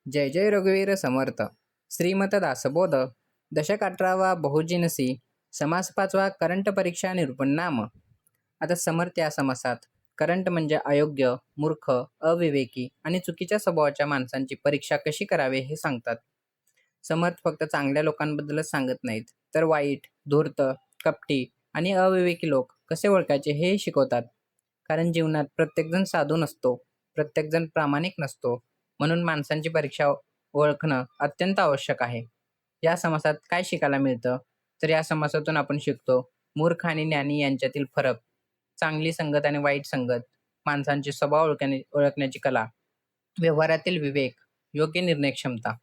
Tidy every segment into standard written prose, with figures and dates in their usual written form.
जय जय रघुवीर समर्थ. श्रीमत दासबोध. दशक 18वा बहुजिनसी. समास 5वा करंट परीक्षा निरूपण नाम. आता समर्थ या समासात करंट म्हणजे अयोग्य, मूर्ख, अविवेकी आणि चुकीच्या स्वभावाच्या माणसांची परीक्षा कशी करावी हे सांगतात. समर्थ फक्त चांगल्या लोकांबद्दलच सांगत नाहीत, तर वाईट, धूर्त, कपटी आणि अविवेकी लोक कसे ओळखायचे हेही शिकवतात. कारण जीवनात प्रत्येकजण साधू नसतो, प्रत्येकजण प्रामाणिक नसतो. म्हणून माणसांची परीक्षा ओळखणं अत्यंत आवश्यक आहे. या समासात काय शिकायला मिळतं? तर या समासातून आपण शिकतो मूर्ख आणि ज्ञानी यांच्यातील फरक, चांगली संगत आणि वाईट संगत, माणसांचे स्वभाव ओळखण्याची कला, व्यवहारातील विवेक, योग्य निर्णय क्षमता.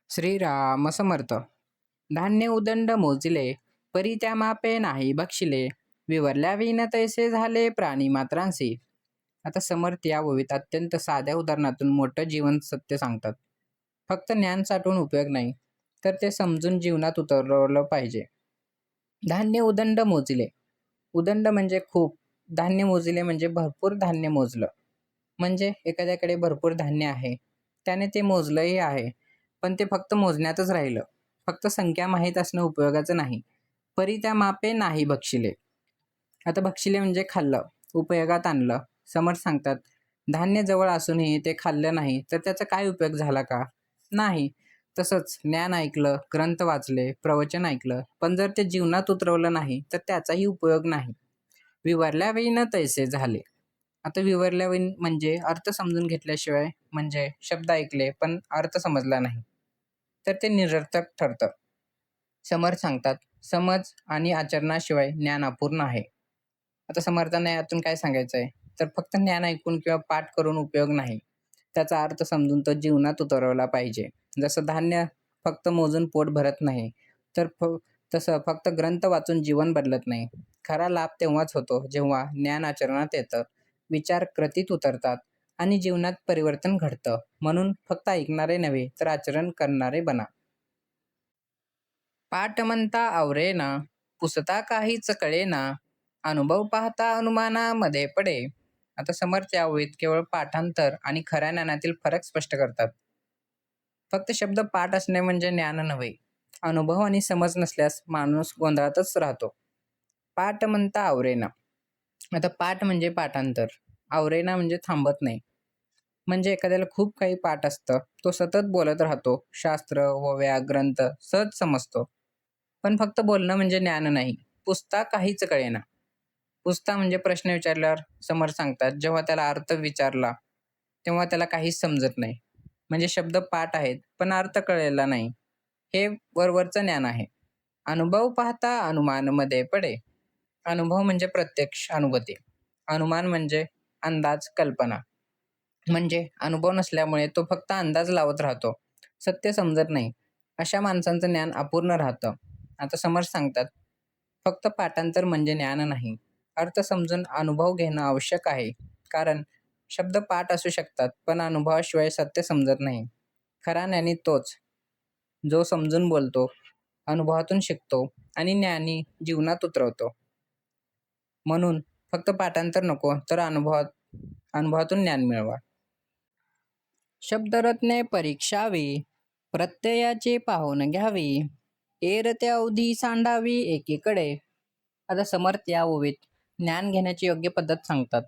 श्रीराम समर्थ. धान्य उदंड मोजिले, परी त्या मापे नाही बक्षिले, विवरल्या विन तैसे झाले प्राणी मात्रांसी. आता समर्थ या ओवीत अत्यंत साध्या उदाहरणातून मोठं जीवन सत्य सांगतात. फक्त ज्ञान साठवून उपयोग नाही, तर ते समजून जीवनात उतरवलं पाहिजे. धान्य उदंड मोजिले. उदंड म्हणजे खूप, धान्य मोजिले म्हणजे भरपूर धान्य मोजलं. म्हणजे एखाद्याकडे भरपूर धान्य आहे, त्याने ते मोजलंही आहे, पण ते फक्त मोजण्यातच राहिलं. फक्त संख्या माहीत असणं उपयोगाचं नाही. परी त्या मापे नाही बक्षिले. आता बक्षिले म्हणजे खाल्लं, उपयोगात आणलं. समर्थ सांगतात, धान्य जवळ असूनही ते खाल्लं नाही तर त्याचा काय उपयोग झाला का? नाही. तसंच ज्ञान ऐकलं, ग्रंथ वाचले, प्रवचन ऐकलं, पण जर ते जीवनात उतरवलं नाही तर त्याचाही उपयोग नाही. विवरल्या वेळी न तैसे झाले. आता विवरल्या वेळी म्हणजे अर्थ समजून घेतल्याशिवाय, म्हणजे शब्द ऐकले पण अर्थ समजला नाही, तर ते निरर्थक ठरतं. समर्थ सांगतात, समज आणि आचरणाशिवाय ज्ञान अपूर्ण आहे. आता समर्थांना यातून काय सांगायचं आहे? तर फक्त ज्ञान ऐकून किंवा पाठ करून उपयोग नाही. त्याचा अर्थ समजून तो जीवनात उतरवला पाहिजे. जसं धान्य फक्त मोजून पोट भरत नाही, तर तसं फक्त ग्रंथ वाचून जीवन बदलत नाही. खरा लाभ तेव्हाच होतो जेव्हा ज्ञान आचरणात येतं, विचार कृतीत उतरतात आणि जीवनात परिवर्तन घडतं. म्हणून फक्त ऐकणारे नव्हे, तर आचरण करणारे बना. पाठ म्हणता आवरेना, पुसता काहीच कळेना, अनुभव पाहता अनुमानामध्ये पडे. आता समर्थ या ओळीत केवळ पाठांतर आणि खऱ्या ज्ञानातील फरक स्पष्ट करतात. फक्त शब्द पाठ असणे म्हणजे ज्ञान नव्हे. अनुभव आणि समज नसल्यास माणूस गोंधळातच राहतो. पाठ म्हणता आवरेना. आता पाठ म्हणजे पाठांतर, आवरेना म्हणजे थांबत नाही. म्हणजे एखाद्याला खूप काही पाठ असतं, तो सतत बोलत राहतो, शास्त्र, ओव्या, ग्रंथ सहज समजतो. पण फक्त बोलणं म्हणजे ज्ञान नाही. पुसता काहीच कळेना. पुसता म्हणजे प्रश्न विचारल्यावर समर्थ सांगतात, जेव्हा त्याला अर्थ विचारला तेव्हा त्याला काहीच समजत नाही. म्हणजे शब्द पाठ आहेत पण अर्थ कळलेला नाही. हे वरवरचं ज्ञान आहे. अनुभव पाहता अनुमानमध्ये पडे. अनुभव म्हणजे प्रत्यक्ष अनुभूती. अनुमान म्हणजे अंदाज, कल्पना. म्हणजे अनुभव नसल्यामुळे तो फक्त अंदाज लावत राहतो, सत्य समजत नाही. अशा माणसांचं ज्ञान अपूर्ण राहतं. आता समर्थ सांगतात, फक्त पाठांतर म्हणजे ज्ञान नाही. अर्थ समजून अनुभव घेणं आवश्यक आहे. कारण शब्द पाठ असू शकतात, पण अनुभवाशिवाय सत्य समजत नाही. खरा ज्ञानी तोच, जो समजून बोलतो, अनुभवातून शिकतो आणि ज्ञानी जीवनात उतरवतो. म्हणून फक्त पाठांतर नको, तर अनुभवातून ज्ञान मिळवा. शब्दरत्ने परीक्षावी, प्रत्ययाची पाहून घ्यावी, एरते अवधी सांडावी एकीकडे. आता समर्थ या ओवीत ज्ञान घेण्याची योग्य पद्धत सांगतात.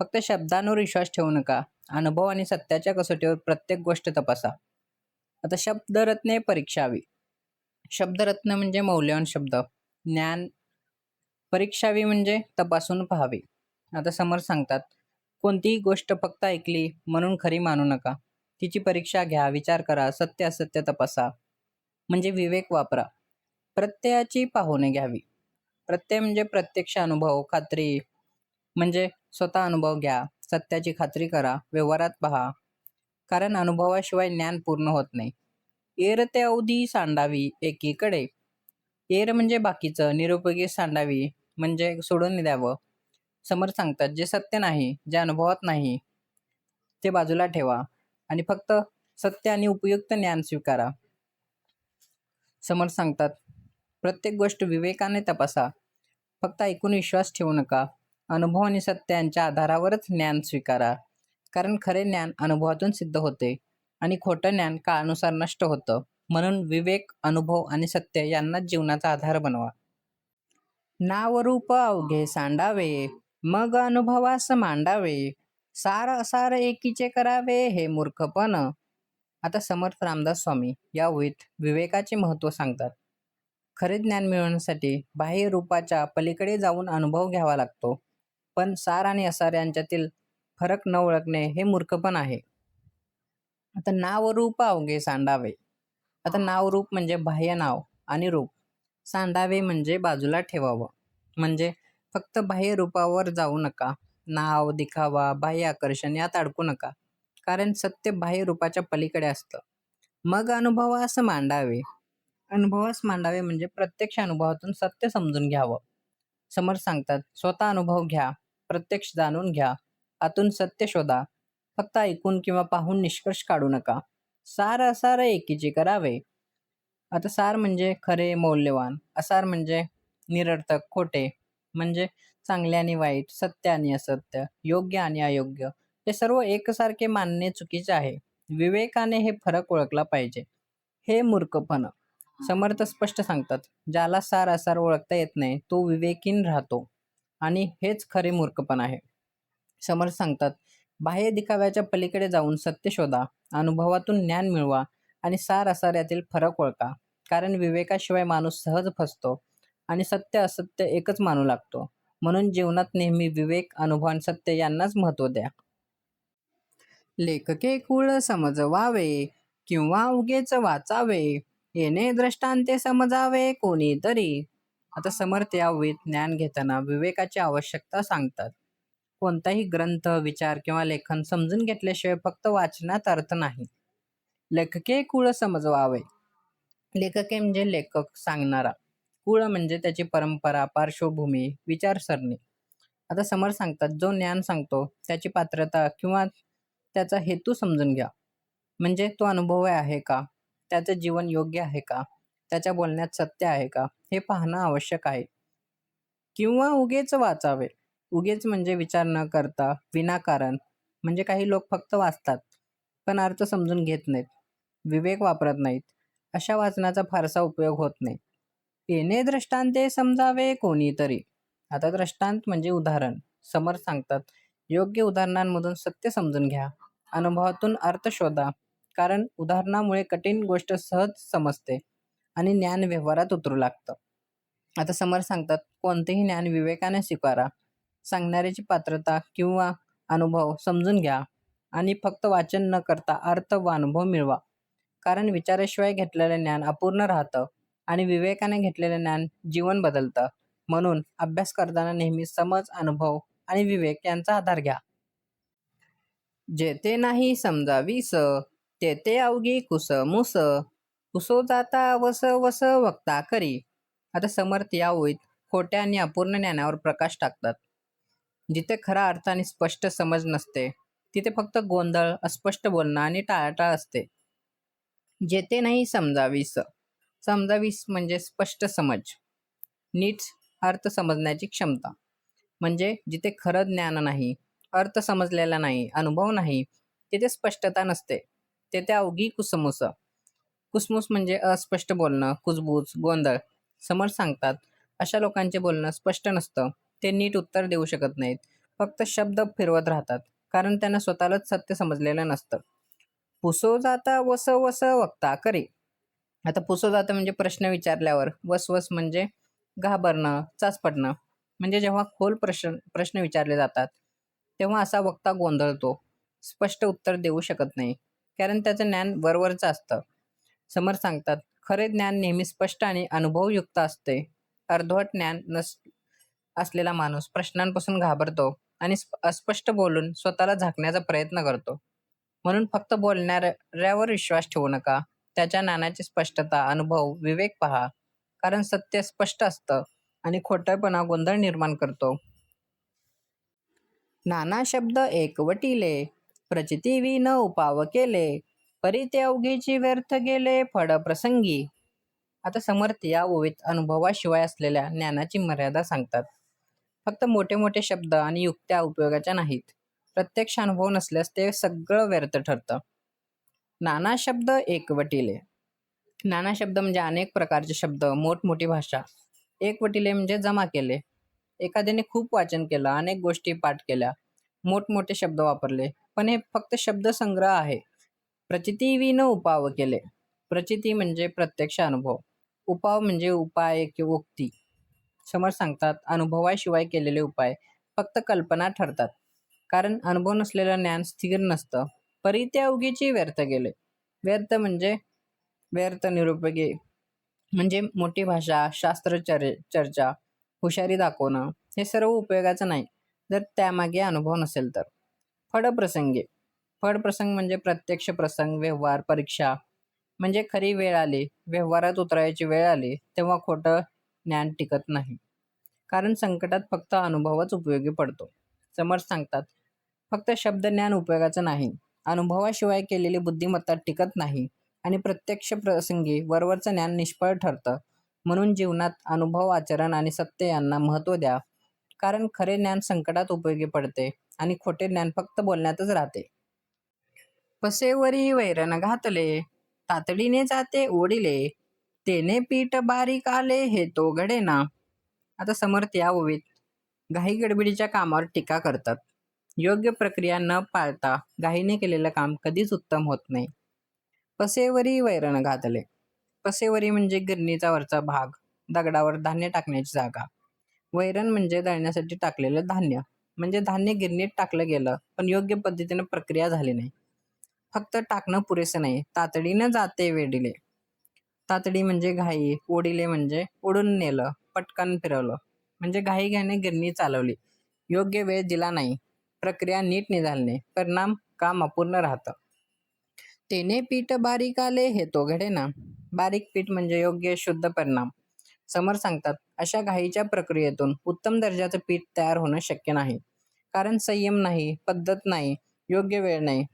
फक्त शब्दांवर विश्वास ठेवू नका, अनुभव आणि सत्याच्या कसोटीवर प्रत्येक गोष्ट तपासा. आता शब्दरत्ने परीक्षावी. शब्दरत्न म्हणजे मौल्यवान शब्द. ज्ञान परीक्षावी म्हणजे तपासून पाहावे. आता समर्थ सांगतात, कोणतीही गोष्ट फक्त ऐकली म्हणून खरी मानू नका. तिची परीक्षा घ्या, विचार करा, सत्य असत्य तपासा. म्हणजे विवेक वापरा. प्रत्ययाची पाहून घ्यावी. प्रत्यय म्हणजे प्रत्यक्ष अनुभव, खात्री. म्हणजे स्वतः अनुभव घ्या, सत्याची खात्री करा, व्यवहारात पहा. कारण अनुभवाशिवाय ज्ञान पूर्ण होत नाही. एरते अवधी सांडावी एकीकडे. एर म्हणजे बाकीचं, निरुपयोगी सांडावी म्हणजे सोडून द्यावं. समर्थ सांगतात, जे सत्य नाही, जे अनुभवात नाही, ते बाजूला ठेवा आणि फक्त सत्य आणि उपयुक्त ज्ञान स्वीकारा. समर्थ सांगतात, प्रत्येक गोष्ट विवेकाने तपासा. फक्त ऐकून विश्वास ठेवू नका. अनुभव आणि सत्य यांच्या आधारावरच ज्ञान स्वीकारा. कारण खरे ज्ञान अनुभवातून सिद्ध होते आणि खोटं ज्ञान काळानुसार नष्ट होतं. म्हणून विवेक, अनुभव आणि सत्य यांनाच जीवनाचा आधार बनवा. नाव रूप अवघे सांडावे, मग अनुभवास मांडावे. सार असार एकीचे करावे, हे मूर्खपण. आता समर्थ रामदास स्वामी या ओळीत विवेकाचे महत्त्व सांगतात. खरे ज्ञान मिळवण्यासाठी बाह्य रूपाच्या पलीकडे जाऊन अनुभव घ्यावा लागतो. पण सार आणि असार यांच्यातील फरक न ओळखणे हे मूर्खपण आहे. आता नाव रूप अवघे सांडावे. आता नाव रूप म्हणजे बाह्य नाव आणि रूप. सांडावे म्हणजे बाजूला ठेवावं. म्हणजे फक्त बाह्य रूपावर जाऊ नका. नाव, दिखावा, बाह्य आकर्षण यात अडकू नका. कारण सत्य बाह्य रूपाच्या पलीकडे असतं. मग अनुभवास मांडावे. अनुभवास मांडावे म्हणजे प्रत्यक्ष अनुभवातून सत्य समजून घ्यावं. समर्थ सांगतात, स्वतः अनुभव घ्या, प्रत्यक्ष जाणून घ्या, आतून सत्य शोधा. फक्त ऐकून किंवा पाहून निष्कर्ष काढू नका. सार असार एकीचे करावे. आता सार म्हणजे खरे, मौल्यवान. असार म्हणजे निरर्थक, खोटे. म्हणजे चांगले आणि वाईट, सत्य आणि असत्य, योग्य आणि अयोग्य. हे सर्व एकसारखे मानणे चुकीचे आहे. विवेकाने हे फरक ओळखला पाहिजे. हे मूर्खपण. समर्थ स्पष्ट सांगतात, ज्याला सार असार ओळखता येत नाही तो विवेकीन राहतो आणि हेच खरे मूर्खपण आहे. समर्थ सांगतात, बाह्य दिखाव्याच्या पलीकडे जाऊन सत्य शोधा, अनुभवातून ज्ञान मिळवा आणि सार असार यातील फरक ओळखा. कारण विवेकाशिवाय माणूस सहज फसतो आणि सत्य असत्य एकच मानू लागतो. म्हणून जीवनात नेहमी विवेक, अनुभव आणि सत्य यांनाच महत्त्व द्या. लेखके कुळ समजवावे किंवा उगेच वाचावे, येणे दृष्टांते समजावे कोणीतरी. आता समर्थ या ओळीत ज्ञान घेताना विवेकाची आवश्यकता सांगतात. कोणताही ग्रंथ, विचार किंवा लेखन समजून घेतल्याशिवाय फक्त वाचनात अर्थ नाही. लेखके कुळ समजवावे. लेखके म्हणजे लेखक, सांगणारा. कुळ म्हणजे त्याची परंपरा, पार्श्वभूमी, विचारसरणी. आता समर्थ सांगतात, जो ज्ञान सांगतो त्याची पात्रता किंवा त्याचा हेतू समजून घ्या. म्हणजे तो अनुभवी आहे का? त्याचं जीवन योग्य आहे का? त्याच्या बोलण्यात सत्य आहे का? हे पाहणं आवश्यक आहे. किंवा उगेच वाचावे. उगेच म्हणजे विचार न करता, विनाकारण. म्हणजे काही लोक फक्त वाचतात, पण अर्थ समजून घेत नाहीत, विवेक वापरत नाहीत. अशा वाचनाचा फारसा उपयोग होत नाही. येणे दृष्टांते समजावे कोणीतरी. आता दृष्टांत म्हणजे उदाहरण. समर्थ सांगतात, योग्य उदाहरणांमधून सत्य समजून घ्या. अनुभवातून अर्थ शोधा. कारण उदाहरणामुळे कठीण गोष्ट सहज समजते आणि ज्ञान व्यवहारात उतरू लागतं. आता समर्थ सांगतात, कोणतेही ज्ञान विवेकाने स्वीकारा. सांगणाऱ्याची पात्रता किंवा अनुभव समजून घ्या आणि फक्त वाचन न करता अर्थ व अनुभव मिळवा. कारण विचाराशिवाय घेतलेलं ज्ञान अपूर्ण राहतं आणि विवेकाने घेतलेलं ज्ञान जीवन बदलतं. म्हणून अभ्यास करताना नेहमी समज, अनुभव आणि विवेक यांचा आधार घ्या. जेथे नाही समजावीस, तेथे अवघी कुसमुस. कुसो जाता वस वस वक्ता करी. आता समर्थ या ओळीत खोट्या आणि अपूर्ण ज्ञानावर प्रकाश टाकतात. जिथे खरा अर्थ आणि स्पष्ट समज नसते, तिथे फक्त गोंधळ, अस्पष्ट बोलणं आणि टाळाटाळ असते. जेथे नाही समजावीस. समजावीस म्हणजे स्पष्ट समज, नीट अर्थ समजण्याची क्षमता. म्हणजे जिथे खरं ज्ञान नाही, अर्थ समजलेला नाही, अनुभव नाही, तिथे स्पष्टता नसते. तेथे अवघी कुसमुस. कुसमुस म्हणजे अस्पष्ट बोलणं, कुजबूज, गोंधळ. समर्थ सांगतात, अशा लोकांचे बोलणं स्पष्ट नसतं. ते नीट उत्तर देऊ शकत नाहीत. फक्त शब्द फिरवत राहतात. कारण त्यांना स्वतःलाच सत्य समजलेलं नसतं. पुसो जाता वस वस वक्ता करी. आता पुसो जातं म्हणजे प्रश्न विचारल्यावर, वसवस म्हणजे घाबरणं, चाचपडणं. म्हणजे जेव्हा खोल प्रश्न विचारले जातात, तेव्हा असा वक्ता गोंधळतो, स्पष्ट उत्तर देऊ शकत नाही. कारण त्याचं ज्ञान वरवरचं असतं. समर्थ सांगतात, खरे ज्ञान नेहमी स्पष्ट आणि अनुभवयुक्त असते. अर्धवट ज्ञान असलेला माणूस प्रश्नांपासून घाबरतो आणि अस्पष्ट बोलून स्वतःला झाकण्याचा प्रयत्न करतो. म्हणून फक्त बोलणाऱ्यावर विश्वास ठेवू नका. त्याच्या ज्ञानाची स्पष्टता, अनुभव, विवेक पहा. कारण सत्य स्पष्ट असतं आणि खोटेपणा गोंधळ निर्माण करतो. नाना शब्द एकवटिले, प्रचिती न उपाव केले, परी ते अवघीची व्यर्थ गेले फळ प्रसंगी. आता समर्थ या ओळीत अनुभवाशिवाय असलेल्या ज्ञानाची मर्यादा सांगतात. फक्त मोठे मोठे शब्द आणि युक्त्या उपयोगाच्या नाहीत. प्रत्यक्ष अनुभव नसल्यास ते सगळं व्यर्थ ठरतं. नाना शब्द एकवटिले. नाना शब्द म्हणजे अनेक प्रकारचे शब्द, मोठमोठी भाषा. एकवटिले म्हणजे जमा केले. एखाद्याने खूप वाचन केलं, अनेक गोष्टी पाठ केल्या, मोठमोठे शब्द वापरले, पण हे फक्त शब्दसंग्रह आहे. प्रचितीविन उपाव केले. प्रचिती म्हणजे प्रत्यक्ष अनुभव. उपाव म्हणजे उपाय किंवा उक्ती. समर्थ सांगतात, अनुभवाशिवाय केलेले उपाय फक्त कल्पना ठरतात. कारण अनुभव नसलेलं ज्ञान स्थिर नसतं. परी त्या उगीची व्यर्थ गेले. व्यर्थ म्हणजे व्यर्थ, निरुपयोगी. म्हणजे मोठी भाषा, शास्त्र चर्चा, हुशारी दाखवणं हे सर्व उपयोगाचं नाही जर त्यामागे अनुभव नसेल तर. फळप्रसंगी. फळप्रसंग म्हणजे प्रत्यक्ष प्रसंग, व्यवहार, परीक्षा. म्हणजे खरी वेळ आली, व्यवहारात उतरायची वेळ आली, तेव्हा खोटं ज्ञान टिकत नाही. कारण संकटात फक्त अनुभवच उपयोगी पडतो. समर्थ सांगतात, फक्त शब्दज्ञान उपयोगाचं नाही. अनुभवाशिवाय केलेली बुद्धिमत्ता टिकत नाही आणि प्रत्यक्ष प्रसंगी वरवरचं ज्ञान निष्फळ ठरतं. म्हणून जीवनात अनुभव, आचरण आणि सत्य यांना महत्त्व द्या. कारण खरे ज्ञान संकटात उपयोगी पडते आणि खोटे ज्ञान फक्त बोलण्यातच राहते. पसेवरी वैरण घातले, तातडीने जाते ओढिले, तेने पीठ बारीक आले हे तो घडेना. आता समर्थ या ओवीत घाई गडबडीच्या कामावर टीका करतात. योग्य प्रक्रिया न पाळता घाईने केलेलं काम कधीच उत्तम होत नाही. पसेवरी वैरण घातले. पसेवरी म्हणजे गिरणीचा वरचा भाग, दगडावर धान्य टाकण्याची जागा. वैरण म्हणजे दळण्यासाठी टाकलेलं धान्य. म्हणजे धान्य गिरणीत टाकलं गेलं, पण योग्य पद्धतीने प्रक्रिया झाली नाही. फक्त टाकणं पुरेसं नाही, तातडीनं जाते वेढिले. तातडी म्हणजे घाई, ओढिले म्हणजे ओढून नेलं, पटकन फिरवलं. म्हणजे घाईघाईने गिरणी चालवली, योग्य वेळ दिला नाही, प्रक्रिया नीट निघाली नाही, परिणाम काम अपूर्ण राहतं. तेने पीठ बारीक आले हे तो घडेना. बारीक पीठ म्हणजे योग्य शुद्ध परिणाम. समर सांगतात, अशा घाईच्या प्रक्रियेतून उत्तम दर्जाचं पीठ तयार होणं शक्य नाही. कारण संयम नाही, पद्धत नाही, योग्य वेळ नाही.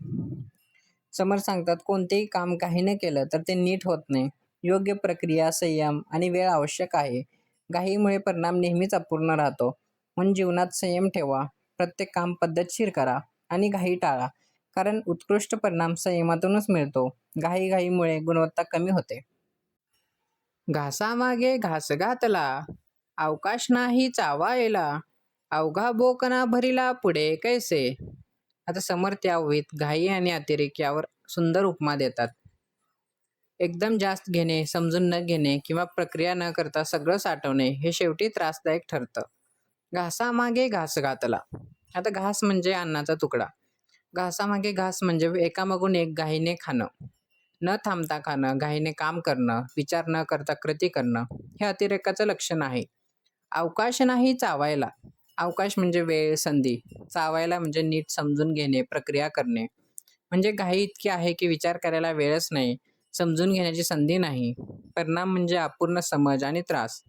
समर सांगतात, कोणतेही काम घाईने केलं तर ते नीट होत नाही. योग्य प्रक्रिया, संयम आणि वेळ आवश्यक आहे. घाईमुळे परिणाम नेहमीच अपूर्ण राहतो. म्हणून जीवनात संयम ठेवा, प्रत्येक काम पद्धतशीर करा आणि घाई टाळा. कारण उत्कृष्ट परिणाम संयमातूनच मिळतो. घाईमुळे गुणवत्ता कमी होते. घासामागे घास घातला, अवकाश नाही चावायला, अवघा बोकना भरिला पुढे कैसे. आता समर्थ या ओळीत घाई आणि अतिरेक यावर सुंदर उपमा देतात. एकदम जास्त घेणे, समजून न घेणे किंवा प्रक्रिया न करता सगळं साठवणे हे शेवटी त्रासदायक ठरतं. घासामागे घास घातला. आता घास म्हणजे अन्नाचा तुकडा. घासामागे घास म्हणजे एकामागून एक घाईने खाणं, न थांबता खाणं, घाईने काम करणं, विचार न करता कृती करणं हे अतिरेकाचं लक्षण आहे. अवकाश नाही चावायला. अवकाश म्हणजे वेळ, संधी. चावायला म्हणजे नीट समजून घेणे, प्रक्रिया करणे. म्हणजे घाई इतकी आहे की विचार करायला वेळच नाही, समजून घेण्याची संधी नाही. परिणाम म्हणजे अपूर्ण समज आणि त्रास.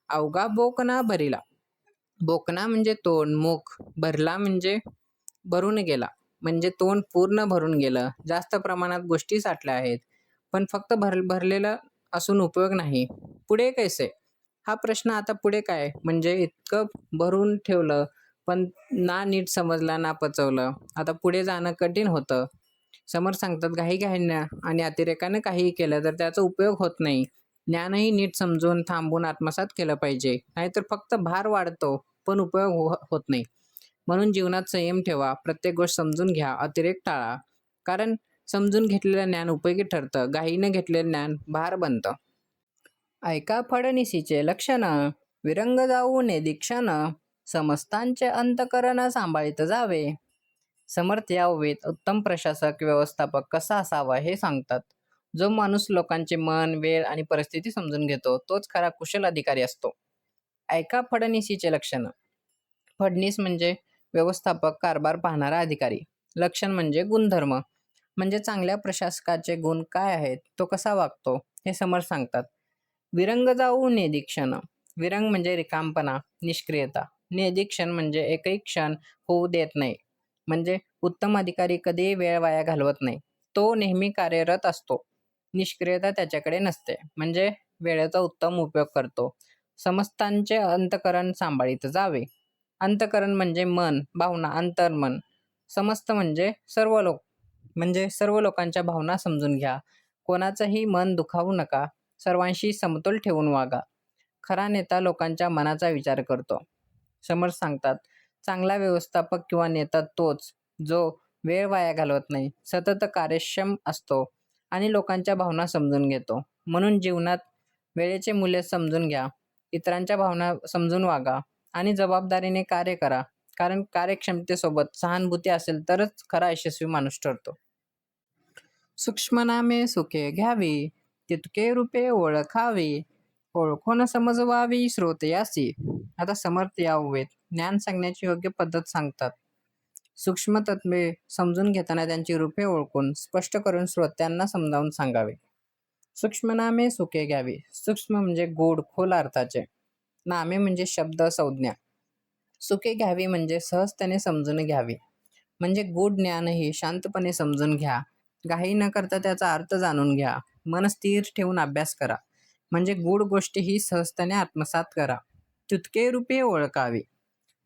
अवघा बोकना भरिला. बोकना म्हणजे तोंड, मुख. भरला म्हणजे भरून गेला. म्हणजे तोंड पूर्ण भरून गेलं. जास्त प्रमाणात गोष्टी साठल्या आहेत. पण फक्त भरलेलं असून उपयोग नाही. पुढे कैसे? हा प्रश्न आता पुढे काय? म्हणजे इतकं भरून ठेवलं, पण ना नीट समजलं ना पचवलं. आता पुढे जाणं कठीण होतं. समर्थ सांगतात, घाईघाईनं आणि अतिरेकानं काहीही केलं तर त्याचा उपयोग होत नाही. ज्ञानही नीट समजून, थांबून आत्मसात केलं पाहिजे. नाहीतर फक्त भार वाढतो, पण उपयोग होत नाही. म्हणून जीवनात संयम ठेवा, प्रत्येक गोष्ट समजून घ्या, अतिरेक टाळा. कारण समजून घेतलेलं ज्ञान उपयोगी ठरतं, घाईनं घेतलेलं ज्ञान भार बनतं. ऐका फडणीसीचे लक्षण, विरंग जाऊ नेदिक्षण, समस्तांचे अंतकरण सांभाळीत जावे. समर्थ या ओवीत उत्तम प्रशासक, व्यवस्थापक कसा असावा हे सांगतात. जो माणूस लोकांचे मन, वेळ आणि परिस्थिती समजून घेतो तोच खरा कुशल अधिकारी असतो. ऐका फडणीसीचे लक्षण. फडणीस म्हणजे व्यवस्थापक, कारभार पाहणारा अधिकारी. लक्षण म्हणजे गुणधर्म. म्हणजे चांगल्या प्रशासकाचे गुण काय आहेत, तो कसा वागतो हे समर्थ सांगतात. विरंग जाऊ नेदिक्षण. विरंग म्हणजे रिकामपणा, निष्क्रियता. नेदिक्षण म्हणजे एकही क्षण होऊ देत नाही. म्हणजे उत्तम अधिकारी कधीही वेळ वाया घालवत नाही. तो नेहमी कार्यरत असतो. निष्क्रियता त्याच्याकडे नसते. म्हणजे वेळेचा उत्तम उपयोग करतो. समस्तांचे अंतकरण सांभाळीत जावे. अंतकरण म्हणजे मन, भावना, अंतर्मन. समस्त म्हणजे सर्व लोकांच्या भावना समजून घ्या. कोणाचंही मन दुखावू नका. सर्वांशी समतोल ठेवून वागा. खरा नेता लोकांच्या मनाचा विचार करतो. समर्थ सांगतात, चांगला व्यवस्थापक किंवा नेता तोच जो वेळ वाया घालवत नाही, सतत कार्यक्षम असतो आणि लोकांच्या भावना समजून घेतो. म्हणून जीवनात वेळेचे मूल्य समजून घ्या, इतरांच्या भावना समजून वागा आणि जबाबदारीने कार्य करा. कारण कार्यक्षमतेसोबत सहानुभूती असेल तरच खरा यशस्वी माणूस ठरतो. सूक्ष्म नामे सुखे घ्यावी, तितके रूपे ओळखावी, ओळखून समजवावी श्रोतयासी. आता समर्थ यावेत ज्ञान सांगण्याची योग्य पद्धत सांगतात. सूक्ष्म तत्वे समजून घेताना त्यांची रूपे ओळखून स्पष्ट करून श्रोत्यांना समजावून सांगावे. सूक्ष्म नामे सुखे घ्यावी. सूक्ष्म म्हणजे गूढ खोल अर्थाचे. नामे म्हणजे शब्द संज्ञा. सुखे घ्यावी म्हणजे सहजतेने समजून घ्यावी. म्हणजे गूढ ज्ञानही शांतपणे समजून घ्या. घाई न करता त्याचा अर्थ जाणून घ्या. मन स्थिर ठेवून अभ्यास करा. म्हणजे गूढ गोष्टीही सहजतेने आत्मसात करा. तितके रूपे ओळखावी.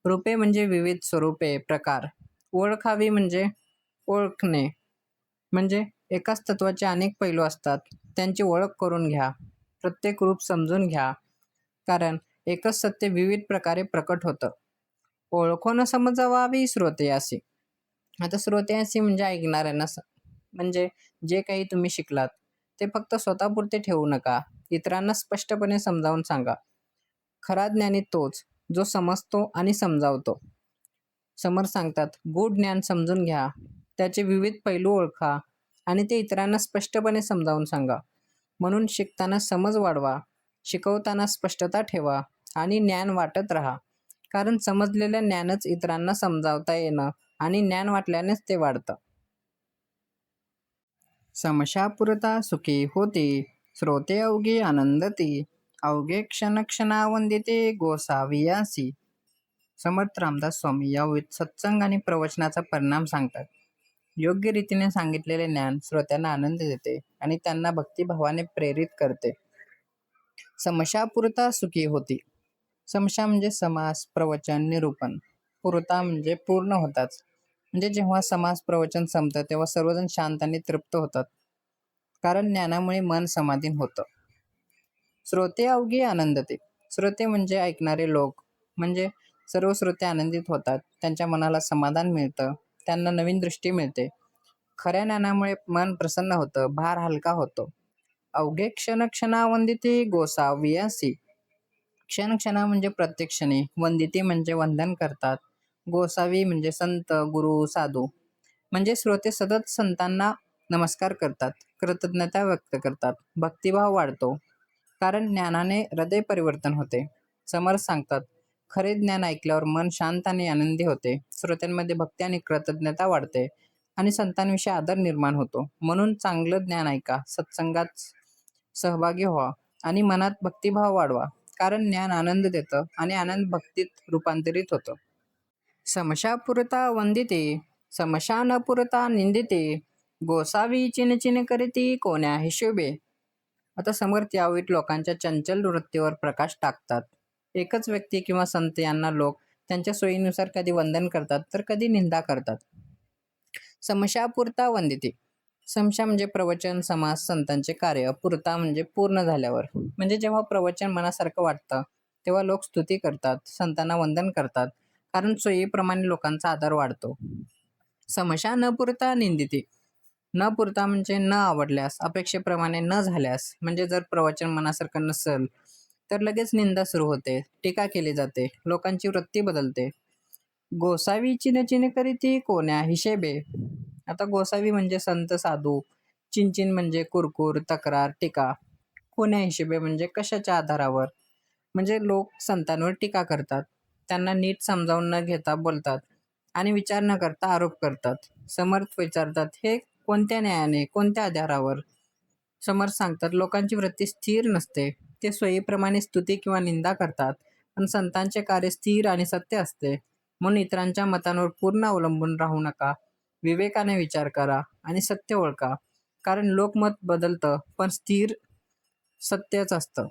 रूपे म्हणजे विविध स्वरूपे, प्रकार. ओळखावी म्हणजे ओळखणे. म्हणजे एकाच तत्वाचे अनेक पैलू असतात, त्यांची ओळख करून घ्या. प्रत्येक रूप समजून घ्या. कारण एकच सत्य विविध प्रकारे प्रकट होतं. ओळखून समजवावी श्रोतेयासी. आता श्रोतेयासी म्हणजे ऐकणाऱ्यांना म्हणजे जे काही तुम्ही शिकलात ते फक्त स्वतःपुरते ठेवू नका. इतरांना स्पष्टपणे समजावून सांगा. खरा ज्ञानी तोच जो समजतो आणि समजावतो. समर्थ सांगतात, गूढ ज्ञान समजून घ्या, त्याचे विविध पैलू ओळखा आणि ते इतरांना स्पष्टपणे समजावून सांगा. म्हणून शिकताना समज वाढवा, शिकवताना स्पष्टता ठेवा आणि ज्ञान वाटत राहा. कारण समजलेलं ज्ञानच इतरांना समजावता येणं आणि ज्ञान वाटल्यानेच ते वाढतं. समशा पुरता सुखी होती, श्रोते अवघे आनंदती, अवघे क्षण क्षणावंदिते गोसावियासी. समर्थ रामदास स्वामी या सत्संग आणि प्रवचनाचा परिणाम सांगतात. योग्य रीतीने सांगितलेले ज्ञान श्रोत्यांना आनंद देते आणि त्यांना भक्तिभावाने प्रेरित करते. समशा पुरता सुखी होती. समशा म्हणजे समास, प्रवचन, निरूपण. पुरता म्हणजे पूर्ण होताच. म्हणजे जेव्हा समास प्रवचन संपतं तेव्हा सर्वजण शांत आणि तृप्त होतात. कारण ज्ञानामुळे मन समाधीन होतं. श्रोते अवघे आनंदते. श्रोते म्हणजे ऐकणारे लोक. म्हणजे सर्व श्रोते आनंदित होतात. त्यांच्या मनाला समाधान मिळतं. त्यांना नवीन दृष्टी मिळते. खऱ्या ज्ञानामुळे मन प्रसन्न होतं, भार हलका होतो. अवघे क्षण क्षणावंदिते गोसावियासी. क्षण क्षणा म्हणजे प्रत्येक क्षणी. वंदिते म्हणजे वंदन करतात. गोसावी म्हणजे संत, गुरु, साधू. म्हणजे श्रोते सतत संतांना नमस्कार करतात, कृतज्ञता व्यक्त करतात, भक्तिभाव वाढतो. कारण ज्ञानाने हृदय परिवर्तन होते. समर्थ सांगतात, खरे ज्ञान ऐकल्यावर मन शांत आणि आनंदी होते. श्रोत्यांमध्ये भक्ती आणि कृतज्ञता वाढते आणि संतांविषयी आदर निर्माण होतो. म्हणून चांगलं ज्ञान ऐका, सत्संगात सहभागी व्हा आणि मनात भक्तिभाव वाढवा. कारण ज्ञान आनंद देतं आणि आनंद भक्तीत रूपांतरित होतं. समशा पुरता वंदिते, समशा न पुरता निंदिते, गोसावी चिनचिन करीती कोण्या हिशोबे. आता समर्थ यावेळी लोकांच्या चंचल वृत्तीवर प्रकाश टाकतात. एकच व्यक्ती किंवा संत यांना लोक त्यांच्या सोयीनुसार कधी वंदन करतात तर कधी निंदा करतात. समशा पुरता वंदिते. समशा म्हणजे प्रवचन, समास, संतांचे कार्य. पुरता म्हणजे पूर्ण झाल्यावर. म्हणजे जेव्हा प्रवचन मनासारखं वाटतं तेव्हा लोक स्तुती करतात, संतांना वंदन करतात. कारण सोयीप्रमाणे लोकांचा आदर वाढतो. समशा न पुरता निंदिते. न पुरता म्हणजे न आवडल्यास, अपेक्षेप्रमाणे न झाल्यास. म्हणजे जर प्रवचन मनासारखं नसेल तर लगेच निंदा सुरू होते, टीका केली जाते, लोकांची वृत्ती बदलते. गोसावी चिनचिन करीती कोण्या हिशेबे. आता गोसावी म्हणजे संत, साधू. चिनचिन म्हणजे कुरकुर, तक्रार, टीका. कोण्या हिशेबे म्हणजे कशाच्या आधारावर. म्हणजे लोक संतांवर टीका करतात, त्यांना नीट समजावून न घेता बोलतात आणि विचार न करता आरोप करतात. समर्थ विचारतात, हे कोणत्या न्यायाने, कोणत्या आधारावर. समर्थ सांगतात, लोकांची वृत्ती स्थिर नसते, ते सोयीप्रमाणे स्तुती किंवा निंदा करतात. पण संतांचे कार्य स्थिर आणि सत्य असते. म्हणून इतरांच्या मतांवर पूर्ण अवलंबून राहू नका. विवेकाने विचार करा आणि सत्य ओळखा. कारण लोकमत बदलतं पण स्थिर सत्यच असतं.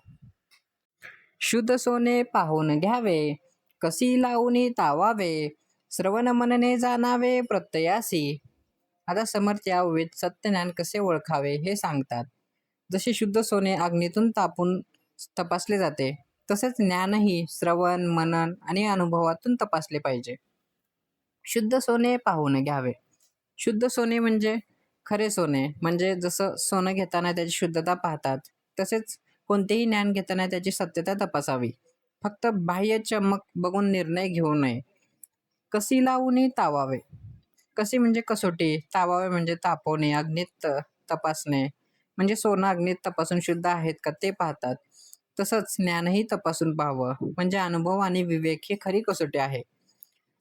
शुद्ध सोने पाहून घ्यावे, कसी लावून तावावे, श्रवण मनने जाणावे प्रत्ययासी. आता समर्थ या ओवीत सत्यज्ञान कसे ओळखावे हे सांगतात. जसे शुद्ध सोने अग्नीतून तापून तपासले जाते, तसेच ज्ञानही श्रवण मनन आणि अनुभवातून तपासले पाहिजे. शुद्ध सोने पाहून घ्यावे. शुद्ध सोने म्हणजे खरे सोने, म्हणजे जसं सोनं घेताना त्याची शुद्धता पाहतात, तसेच कोणतेही ज्ञान घेताना त्याची सत्यता तपासावी. फक्त बाह्य चमक बघून निर्णय घेऊ नये. कसी लावून तावावे. कसी म्हणजे कसोटी, तावावे म्हणजे तापवणे, अग्नीत तपासणे. म्हणजे सोनं अग्नीत तपासून शुद्ध आहेत का ते पाहतात. तसंच ज्ञानही तपासून पाहावं, म्हणजे अनुभव आणि विवेक ही खरी कसोटी आहे.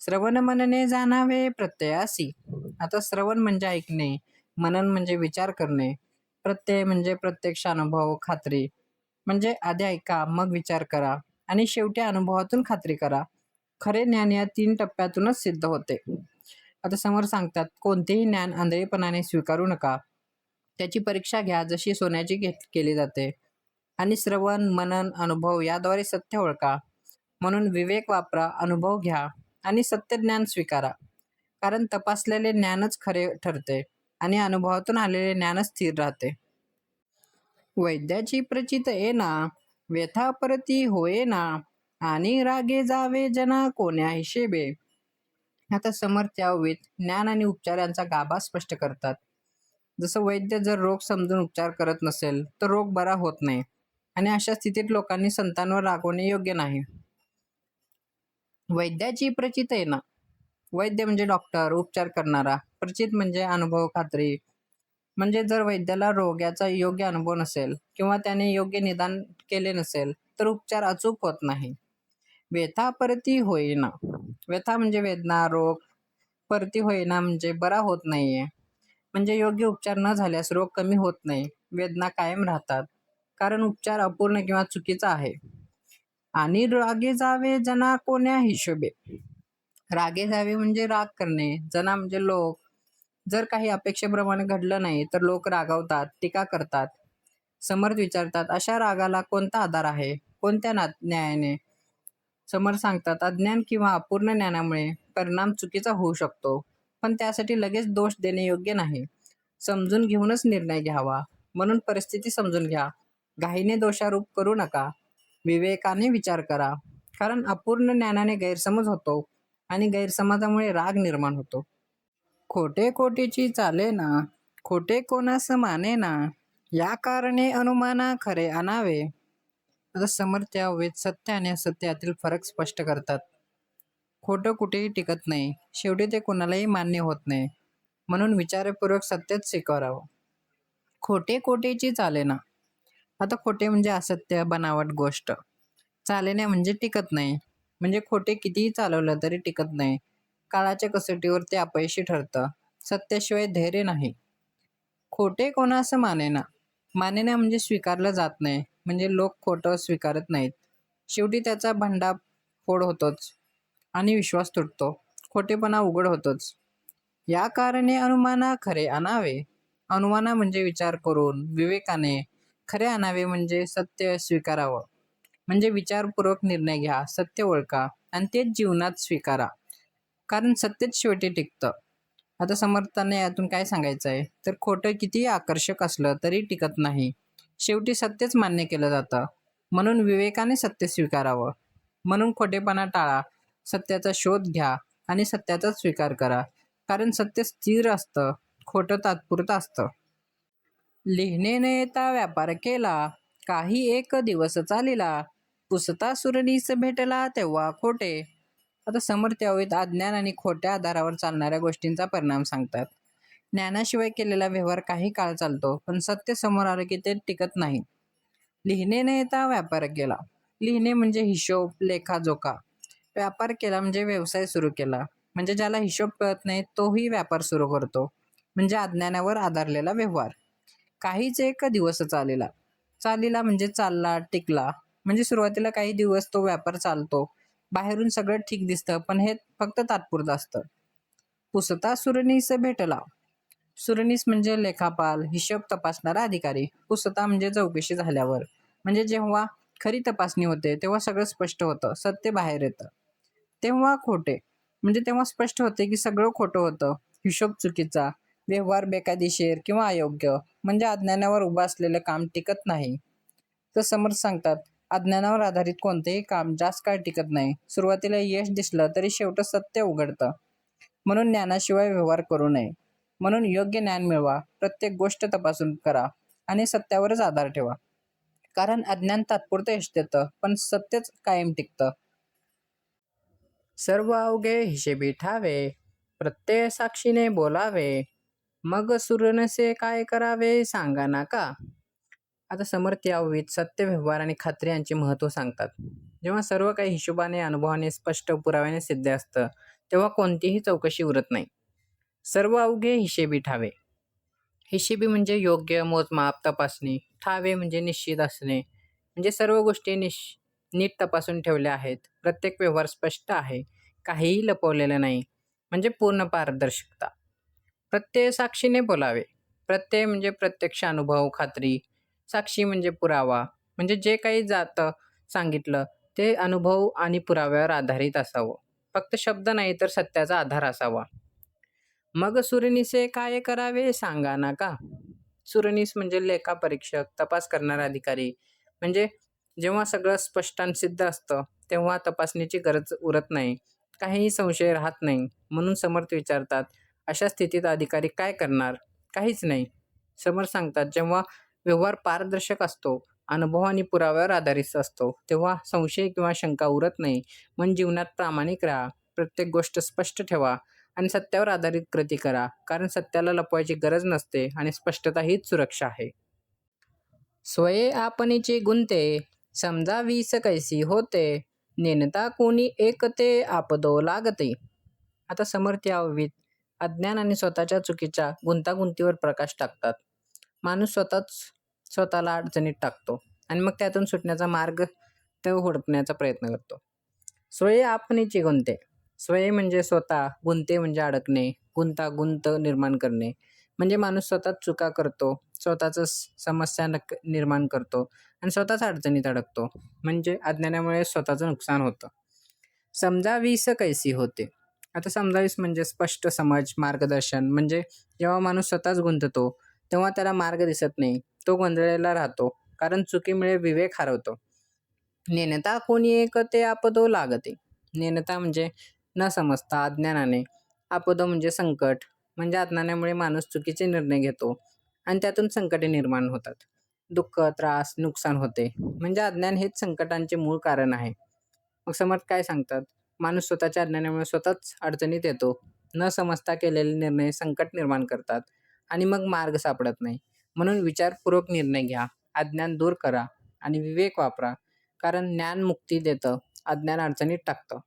श्रवण मनने जाणावे प्रत्ययासी. आता श्रवण म्हणजे ऐकणे, मनन म्हणजे विचार करणे, प्रत्यय म्हणजे प्रत्यक्ष अनुभव, खात्री. म्हणजे आधी ऐका, मग विचार करा आणि शेवटी अनुभवातून खात्री करा. खरे ज्ञान या 3 टप्प्यातूनच सिद्ध होते. आता समोर सांगतात, कोणतेही ज्ञान आंधळेपणाने स्वीकारू नका. त्याची परीक्षा घ्या जशी सोन्याची केली जाते. आणि श्रवण, मनन, अनुभव याद्वारे सत्य ओळखा. म्हणून विवेक वापरा, अनुभव घ्या आणि सत्य ज्ञान स्वीकारा. कारण तपासलेले ज्ञानच खरे ठरते आणि अनुभवातून आलेले ज्ञानच स्थिर राहते. वैद्याची प्रचित येना, व्यथा परती होयेना, आणि रागे जावे जना कोण्या हिशेबे. आता समर्थ या ओवीत ज्ञान आणि उपचार यांचा गाभा स्पष्ट करतात. जसं वैद्य जर रोग समजून उपचार करत नसेल तर रोग बरा होत नाही, आणि अशा स्थितीत लोकांनी संतांवर रागवणे योग्य नाही. वैद्याची प्रचित येना. वैद्य म्हणजे डॉक्टर, उपचार करणारा. प्रचित म्हणजे अनुभव, खात्री. म्हणजे जर वैद्याला रोग्याचा योग्य अनुभव नसेल किंवा त्याने योग्य निदान केले नसेल तर उपचार अचूक होत नाही. व्यथा परती होईना. व्यथा म्हणजे वेदना, रोग. परती होईना म्हणजे बरा होत नाहीये. म्हणजे योग्य उपचार न झाल्यास रोग कमी होत नाही, वेदना कायम राहतात, कारण उपचार अपूर्ण किंवा चुकीचा आहे. आणि रागे जावे जना कोण्या हिशोबे. रागे जावे म्हणजे राग करणे, जना म्हणजे लोक. जर काही अपेक्षेप्रमाणे घडलं नाही तर लोक रागावतात, टीका करतात. समर्थ विचारतात, अशा रागाला कोणता आधार आहे, कोणत्या न्यायाने. समर्थ सांगतात, अज्ञान किंवा अपूर्ण ज्ञानामुळे परिणाम चुकीचा होऊ शकतो, पण त्यासाठी लगेच दोष देणे योग्य नाही. समजून घेऊनच निर्णय घ्यावा. म्हणून परिस्थिती समजून घ्या, घाईने दोषारोप करू नका, विवेकाने विचार करा. कारण अपूर्ण ज्ञानाने गैरसमज होतो आणि गैरसमजामुळे राग निर्माण होतो. खोटे खोटेची चाले ना, खोटे कोणास माने ना, या कारणे अनुमाना खरे आणावे. आता समर्थ या ओवीत सत्य आणि असत्य यातील फरक स्पष्ट करतात. खोटं कुठेही टिकत नाही, शेवटी ते कोणालाही मान्य होत नाही. म्हणून विचारपूर्वक सत्यच स्वीकारावं. खोटे खोटेची चालेना. आता खोटे म्हणजे असत्य, बनावट गोष्ट. चालेना म्हणजे टिकत नाही. म्हणजे खोटे कितीही चालवलं तरी टिकत नाही. काळाच्या कसोटीवर ते अपयशी ठरतं. सत्याशिवाय धैर्य नाही. खोटे कोणास मानेना. मानेना म्हणजे स्वीकारलं जात नाही. म्हणजे लोक खोटं स्वीकारत नाहीत. शेवटी त्याचा भंडाफोड होतोच आणि विश्वास तुटतो. खोटेपणा उघड होतोच. या कारणे अनुमाना खरे आणावे. अनुमाना म्हणजे विचार करून, विवेकाने. खरे आणावे म्हणजे सत्य स्वीकारावं. म्हणजे विचारपूर्वक निर्णय घ्या, सत्य ओळखा आणि तेच जीवनात स्वीकारा. कारण सत्यच शेवटी टिकतं. आता समर्थाने यातून काय सांगायचं आहे, तर खोटं कितीही आकर्षक असलं तरी टिकत नाही. शेवटी सत्यच मान्य केलं जातं. म्हणून विवेकाने सत्य स्वीकारावं. म्हणून खोटेपणा टाळा, सत्याचा शोध घ्या आणि सत्याचा स्वीकार करा. कारण सत्य स्थिर असतं, खोटं तात्पुरतं असतं. लिहिणे न येता व्यापार केला, काही एक दिवस चालिला, पुसता सुरनीस भेटला तेव्हा खोटे. आता समर्थ यावेत अज्ञान आणि खोट्या आधारावर चालणाऱ्या गोष्टींचा परिणाम सांगतात. ज्ञानाशिवाय केलेला व्यवहार काही काळ चालतो, पण सत्य समोर आलं की ते टिकत नाही. लिहिणे न येता व्यापार केला. लिहिणे म्हणजे हिशोब, लेखाजोखा. व्यापार केला म्हणजे व्यवसाय सुरू केला. म्हणजे ज्याला हिशोब कळत नाही तोही व्यापार सुरू करतो. म्हणजे अज्ञानावर आधारलेला व्यवहार. काहीच एक दिवस चालेला. चालीला म्हणजे चालला, टिकला. म्हणजे सुरुवातीला काही दिवस तो व्यापार चालतो. बाहेरून सगळं ठीक दिसतं, पण हे फक्त तात्पुरतं असतं. पुसता सुरनीस भेटला. सुरनीस म्हणजे लेखापाल, हिशोब तपासणारा अधिकारी. पुसता म्हणजे चौकशी झाल्यावर. म्हणजे जेव्हा खरी तपासणी होते तेव्हा सगळं स्पष्ट होतं, सत्य बाहेर येतं. तेव्हा खोटे म्हणजे तेव्हा स्पष्ट होते की सगळं खोटं होतं, हिशोब चुकीचा, व्यवहार बेकायदेशीर किंवा अयोग्य. म्हणजे अज्ञानावर उभं असलेलं काम टिकत नाही. तर समर्थ सांगतात, अज्ञानावर आधारित कोणतेही काम जास्त काळ टिकत नाही. सुरुवातीला यश दिसलं तरी शेवट सत्य उघडतं. म्हणून ज्ञानाशिवाय व्यवहार करू नये. म्हणून योग्य ज्ञान मिळवा, प्रत्येक गोष्ट तपासून करा आणि सत्यावरच आधार ठेवा. कारण अज्ञान तात्पुरतं यश देतं, पण सत्यच कायम टिकतं. सर्व अवघे हिशेबी ठावे, प्रत्यय साक्षीने बोलावे, मग सुरनसे काय करावे सांगा ना का. आता समर्थ यावित सत्य, व्यवहार आणि खात्री यांचे महत्त्व सांगतात. जेव्हा सर्व काही हिशोबाने, अनुभवाने, स्पष्ट पुराव्याने सिद्ध असतं, तेव्हा कोणतीही चौकशी उरत नाही. सर्व अवघे हिशेबी ठावे. हिशेबी म्हणजे योग्य, मोजमाप, तपासणी. ठावे म्हणजे निश्चित असणे. म्हणजे सर्व गोष्टी नीट तपासून ठेवल्या आहेत. प्रत्येक व्यवहार स्पष्ट आहे. काहीही लपवलेलं नाही. म्हणजे पूर्ण पारदर्शकता. प्रत्यय साक्षीने बोलावे. प्रत्यय म्हणजे प्रत्यक्ष अनुभव, खात्री. साक्षी म्हणजे पुरावा. म्हणजे जे काही जातं सांगितलं ते अनुभव आणि पुराव्यावर आधारित असावं. फक्त शब्द नाही तर सत्याचा आधार असावा. मग सुरनिसे काय करावे सांगा ना का. सुरनीस म्हणजे लेखापरीक्षक, तपास करणारा अधिकारी. म्हणजे जेव्हा सगळं स्पष्ट आणि सिद्ध असतं तेव्हा तपासणीची गरज उरत नाही. काहीही संशय राहत नाही. म्हणून समर्थ विचारतात, अशा स्थितीत अधिकारी काय करणार? काहीच नाही. समर्थ सांगतात, जेव्हा व्यवहार पारदर्शक असतो, अनुभव आणि पुराव्यावर आधारित असतो, तेव्हा संशय किंवा शंका उरत नाही. म्हणून जीवनात प्रामाणिक राहा, प्रत्येक गोष्ट स्पष्ट ठेवा आणि सत्यावर आधारित कृती करा. कारण सत्याला लपवायची गरज नसते आणि स्पष्टता हीच सुरक्षा आहे. स्वये आपणीचे गुंते, समजावीस कैसी होते, नेनता कोणी एकते आपदो लागते. आता समर्थ यावित अज्ञान आणि स्वतःच्या चुकीच्या गुंतागुंतीवर प्रकाश टाकतात. माणूस स्वतःला अडचणीत टाकतो आणि मग त्यातून सुटण्याचा मार्ग तो हुडकण्याचा प्रयत्न करतो. स्वये आपणीचे गुंते. स्वये म्हणजे स्वतः, गुंते म्हणजे अडकणे, गुंतागुंत निर्माण करणे. म्हणजे माणूस स्वतःच चुका करतो, स्वतःच समस्या निर्माण करतो आणि स्वतःच अडचणीत अडकतो. म्हणजे अज्ञानामुळे स्वतःचं नुकसान होतं. समजावीस कैसी होते. आता समजावीस म्हणजे स्पष्ट समज, मार्गदर्शन. म्हणजे जेव्हा माणूस स्वतःच गुंततो तेव्हा त्याला मार्ग दिसत नाही, तो गोंधळलेला राहतो. कारण चुकीमुळे विवेक हरवतो. नेनता कोणी एक ते आपदो लागते. नेनता म्हणजे न समजता, अज्ञानाने. आपदो म्हणजे संकट. म्हणजे अज्ञानामुळे माणूस चुकीचे निर्णय घेतो आणि त्यातून संकटे निर्माण होतात. दुःख, त्रास, नुकसान होते. म्हणजे अज्ञान हेच संकटांचे मूळ कारण आहे. मग समर्थ काय सांगतात? माणूस स्वतःच्या अज्ञानामुळे स्वतःच अडचणीत येतो. न समजता केलेले निर्णय संकट निर्माण करतात आणि मग मार्ग सापडत नाही. म्हणून विचारपूर्वक निर्णय घ्या, अज्ञान दूर करा आणि विवेक वापरा. कारण ज्ञान मुक्ती देतं, अज्ञान अडचणीत टाकतं.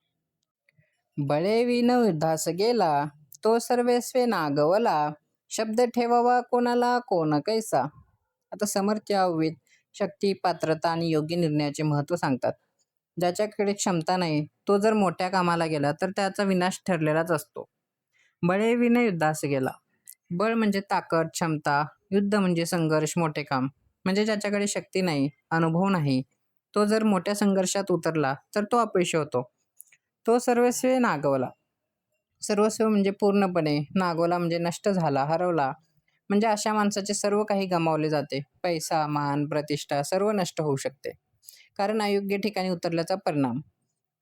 बळे विण युद्धास गेला, तो सर्वस्वे नागवला, शब्द ठेवावा कोणाला कोण कैसा. आता समर्थ यावित शक्ती, पात्रता आणि योग्य निर्णयाचे महत्त्व सांगतात. ज्याच्याकडे क्षमता नाही तो जर मोठ्या कामाला गेला तर त्याचा विनाश ठरलेलाच असतो. बळे विण युद्धास गेला. बळ म्हणजे ताकद, क्षमता. युद्ध म्हणजे संघर्ष, मोठे काम. म्हणजे ज्याच्याकडे शक्ती नाही, अनुभव नाही, तो जर मोठ्या संघर्षात उतरला तर तो अपयशी होतो. तो सर्वस्वी नागवला. सर्वस्व म्हणजे पूर्णपणे, नागवला म्हणजे नष्ट झाला, हरवला. म्हणजे अशा माणसाचे सर्व काही गमावले जाते. पैसा, मान, प्रतिष्ठा सर्व नष्ट होऊ शकते. कारण अयोग्य ठिकाणी उतरल्याचा परिणाम.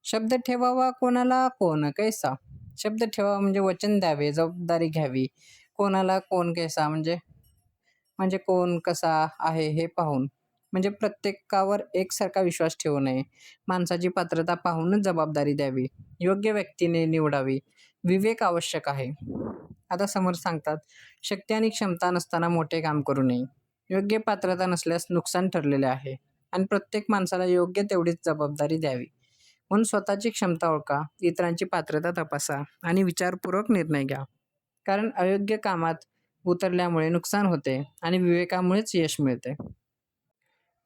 शब्द ठेवावा कोणाला कोण कैसा. शब्द ठेवावा म्हणजे वचन द्यावे, जबाबदारी घ्यावी. कोणाला कोण कैसा म्हणजे म्हणजे कोण कसा आहे हे पाहून. म्हणजे प्रत्येकावर एकसारखा विश्वास ठेवू नये. माणसाची पात्रता पाहूनच जबाबदारी द्यावी. योग्य व्यक्तीने निवडावी. विवेक आवश्यक आहे. आता समोर सांगतात, शक्ती आणि क्षमता नसताना मोठे काम करू नये. योग्य पात्रता नसल्यास नुकसान ठरलेले आहे आणि प्रत्येक माणसाला योग्य तेवढीच जबाबदारी द्यावी. म्हणून स्वतःची क्षमता ओळखा, इतरांची पात्रता तपासा आणि विचारपूर्वक निर्णय घ्या. कारण अयोग्य कामात उतरल्यामुळे नुकसान होते आणि विवेकामुळेच यश मिळते.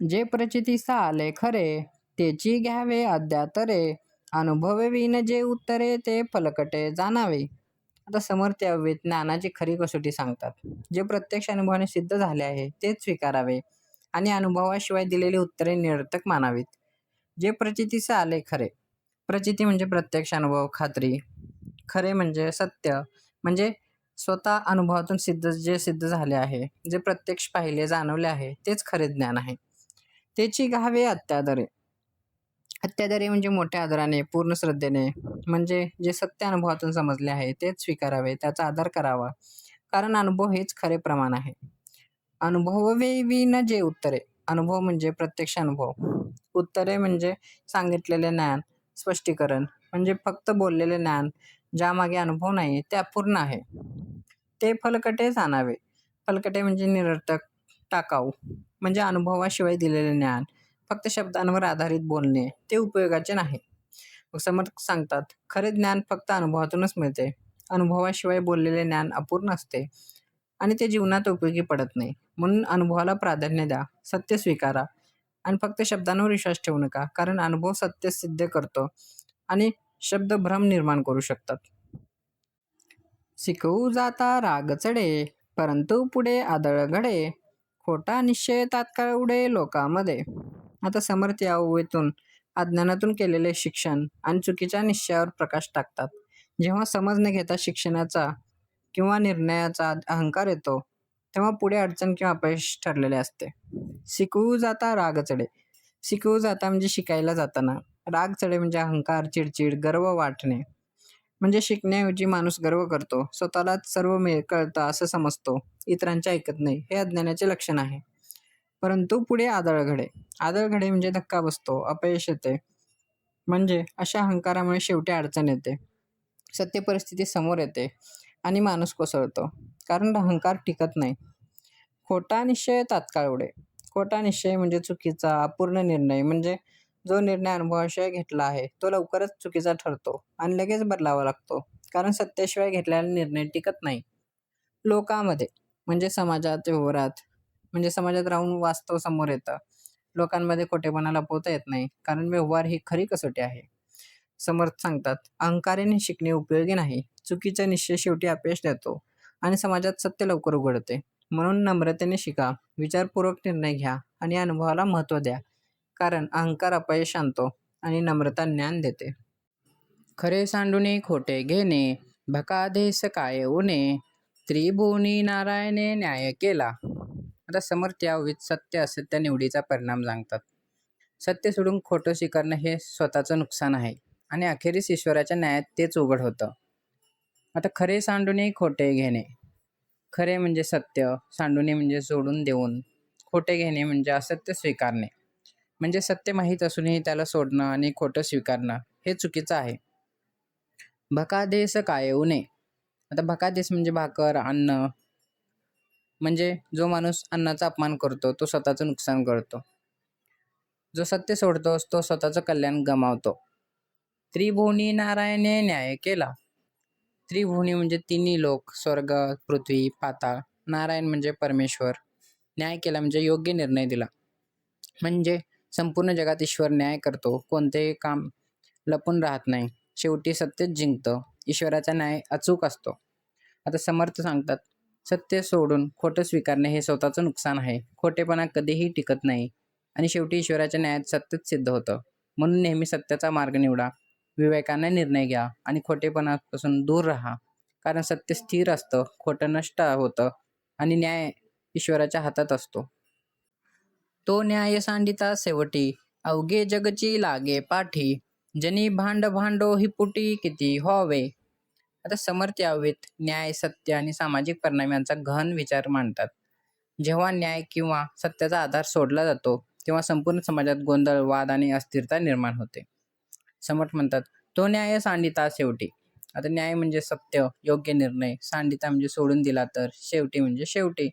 जे प्रचितीस आले खरे, त्याची घ्यावे अद्यातरे, अनुभवविन जे उत्तरे ते फलकटे जाणावे. आता समर्थ यावेत ज्ञानाची खरी कसोटी सांगतात. जे प्रत्यक्ष अनुभवाने सिद्ध झाले आहे तेच स्वीकारावे आणि अनुभवाशिवाय दिलेली उत्तरे निरर्थक मानावीत. जे प्रचितीस आले खरे. प्रचिती म्हणजे प्रत्यक्ष अनुभव, खात्री. खरे म्हणजे सत्य, म्हणजे स्वतः अनुभवातून सिद्ध झाले आहे, जे प्रत्यक्ष पाहिले जाणवले आहे, तेच खरे ज्ञान आहे. त्याची घावे अत्यादरे. अत्यादरे म्हणजे मोठ्या आदराने, पूर्ण श्रद्धेने, म्हणजे जे सत्य अनुभवातून समजले आहे तेच स्वीकारावे, त्याचा आदर करावा. कारण अनुभव हेच खरे प्रमाण आहे. अनुभववेवीन जे उत्तरे. अनुभव म्हणजे प्रत्यक्ष अनुभव. उत्तरे म्हणजे सांगितलेले ज्ञान, स्पष्टीकरण, म्हणजे फक्त बोललेले ज्ञान, ज्यामागे अनुभव नाही ते अपूर्ण आहे. ते फलकटे जाणावे. फलकटे म्हणजे निरर्थक, टाकाऊ, म्हणजे अनुभवाशिवाय दिलेले ज्ञान, फक्त शब्दांवर आधारित बोलणे, ते उपयोगाचे नाही. मग समर्थ सांगतात, खरे ज्ञान फक्त अनुभवातूनच मिळते. अनुभवाशिवाय बोललेले ज्ञान अपूर्ण असते आणि ते जीवनात उपयोगी पडत नाही. म्हणून अनुभवाला प्राधान्य द्या, सत्य स्वीकारा आणि फक्त शब्दांवर विश्वास ठेवू नका, कारण अनुभव सत्य सिद्ध करतो आणि शब्द भ्रम निर्माण करू शकतात. शिकवू जाता राग चढे, परंतु पुढे आदळ घडे, खोटा निश्चय तात्काळ उडे लोकांमध्ये. आता समर्थ या ओवीतून अज्ञानातून केलेले शिक्षण आणि चुकीच्या निश्चयावर प्रकाश टाकतात. जेव्हा समज न घेता शिक्षणाचा किंवा निर्णयाचा अहंकार येतो, तेव्हा पुढे अडचण किंवा अपयश ठरलेले असते. शिकवू जाता राग चढे. शिकवू जाता म्हणजे शिकायला जाताना. राग चढे म्हणजे अहंकार, चिडचिड, गर्व वाटणे. म्हणजे शिकण्याऐवजी माणूस गर्व करतो, स्वतःलाच सर्व कळतं असं समजतो, इतरांचे ऐकत नाही. हे अज्ञानाचे लक्षण आहे. परंतु पुढे आदळ घडे. आदळ घडे म्हणजे धक्का बसतो, अपयश येते. म्हणजे अशा अहंकारामुळे शेवटी अडचण येते. सत्य परिस्थिती समोर येते आणि माणूस कोसळतो, कारण अहंकार टिकत नाही. खोटा निश्चय तात्काळ उडे. खोटा निश्चय म्हणजे चुकीचा, अपूर्ण निर्णय, म्हणजे जो निर्णय अनुभवाशिवाय घेतला आहे तो लवकरच चुकीचा ठरतो आणि लगेच बदलावा लागतो, कारण सत्याशिवाय घेतलेला निर्णय टिकत नाही. लोकांमध्ये म्हणजे समाजात, व्यवहारात, म्हणजे समाजात राहून वास्तव समोर येतं. लोकांमध्ये खोटेपणा लपवता येत नाही, कारण व्यवहार ही खरी कसोटी आहे. समर्थ सांगतात, अहंकाराने शिकणे उपयोगी नाही. चुकीचा निश्चय शेवटी अपयश देतो आणि समाजात सत्य लवकर उघडते. म्हणून नम्रतेने शिका, विचारपूर्वक निर्णय घ्या आणि अनुभवाला महत्त्व द्या, कारण अहंकार अपयश आणतो आणि नम्रता ज्ञान देते. खरे सांडूने खोटे घेणे, भकादेश काय उने, त्रिभुवनी नारायणे न्याय केला. आता समर्थ या ओवीत सत्य असत्य निवडीचा परिणाम सांगतात. सत्य सोडून खोटं स्वीकारणं हे स्वतःचं नुकसान आहे आणि अखेरीस ईश्वराच्या न्यायात तेच उघड होतं. आता खरे सांडूने खोटे घेणे. खरे म्हणजे सत्य, सांडूने म्हणजे सोडून देऊन, खोटे घेणे म्हणजे असत्य स्वीकारणे. म्हणजे सत्य माहीत असूनही त्याला सोडणं आणि खोटं स्वीकारणं हे चुकीचं आहे. भकादेश काय उने. आता भकादेश म्हणजे भाकर, अन्न, म्हणजे जो माणूस अन्नाचा अपमान करतो तो स्वतःचं नुकसान करतो. जो सत्य सोडतो तो स्वतःचं कल्याण गमावतो. त्रिभुवनी नारायणे न्याय केला. त्रिभुवनी म्हणजे तिन्ही लोक, स्वर्ग, पृथ्वी, पाताळ. नारायण म्हणजे परमेश्वर. न्याय केला म्हणजे योग्य निर्णय दिला. म्हणजे संपूर्ण जगात ईश्वर न्याय करतो, कोणतेही काम लपून राहत नाही. शेवटी सत्यच जिंकतं. ईश्वराचा न्याय अचूक असतो. आता समर्थ सांगतात, सत्य सोडून खोटं स्वीकारणे हे स्वतःचं नुकसान आहे. खोटेपणा कधीही टिकत नाही आणि शेवटी ईश्वराच्या न्यायात सत्यच सिद्ध होतं. म्हणून नेहमी सत्याचा मार्ग निवडा, विवेकाने निर्णय घ्या आणि खोटेपणापासून दूर राहा. कारण सत्य स्थिर असतं, खोटं नष्ट होतं आणि न्याय ईश्वराच्या हातात असतो. तो न्याय सांडिता शेवटी, अवघे जगची लागे पाठी, जनी भांड भांडो ही पुटी किती व्हावे. आता समर्थ यावेत न्याय, सत्य आणि सामाजिक परिणाम यांचा गहन विचार मांडतात. जेव्हा न्याय किंवा सत्याचा आधार सोडला जातो तेव्हा संपूर्ण समाजात गोंधळ, वाद आणि अस्थिरता निर्माण होते. समर्थ म्हणतात, तो न्याय सांडिता शेवटी. आता न्याय म्हणजे सत्य, योग्य निर्णय. सांडिता म्हणजे सोडून दिला तर. शेवटी म्हणजे शेवटी.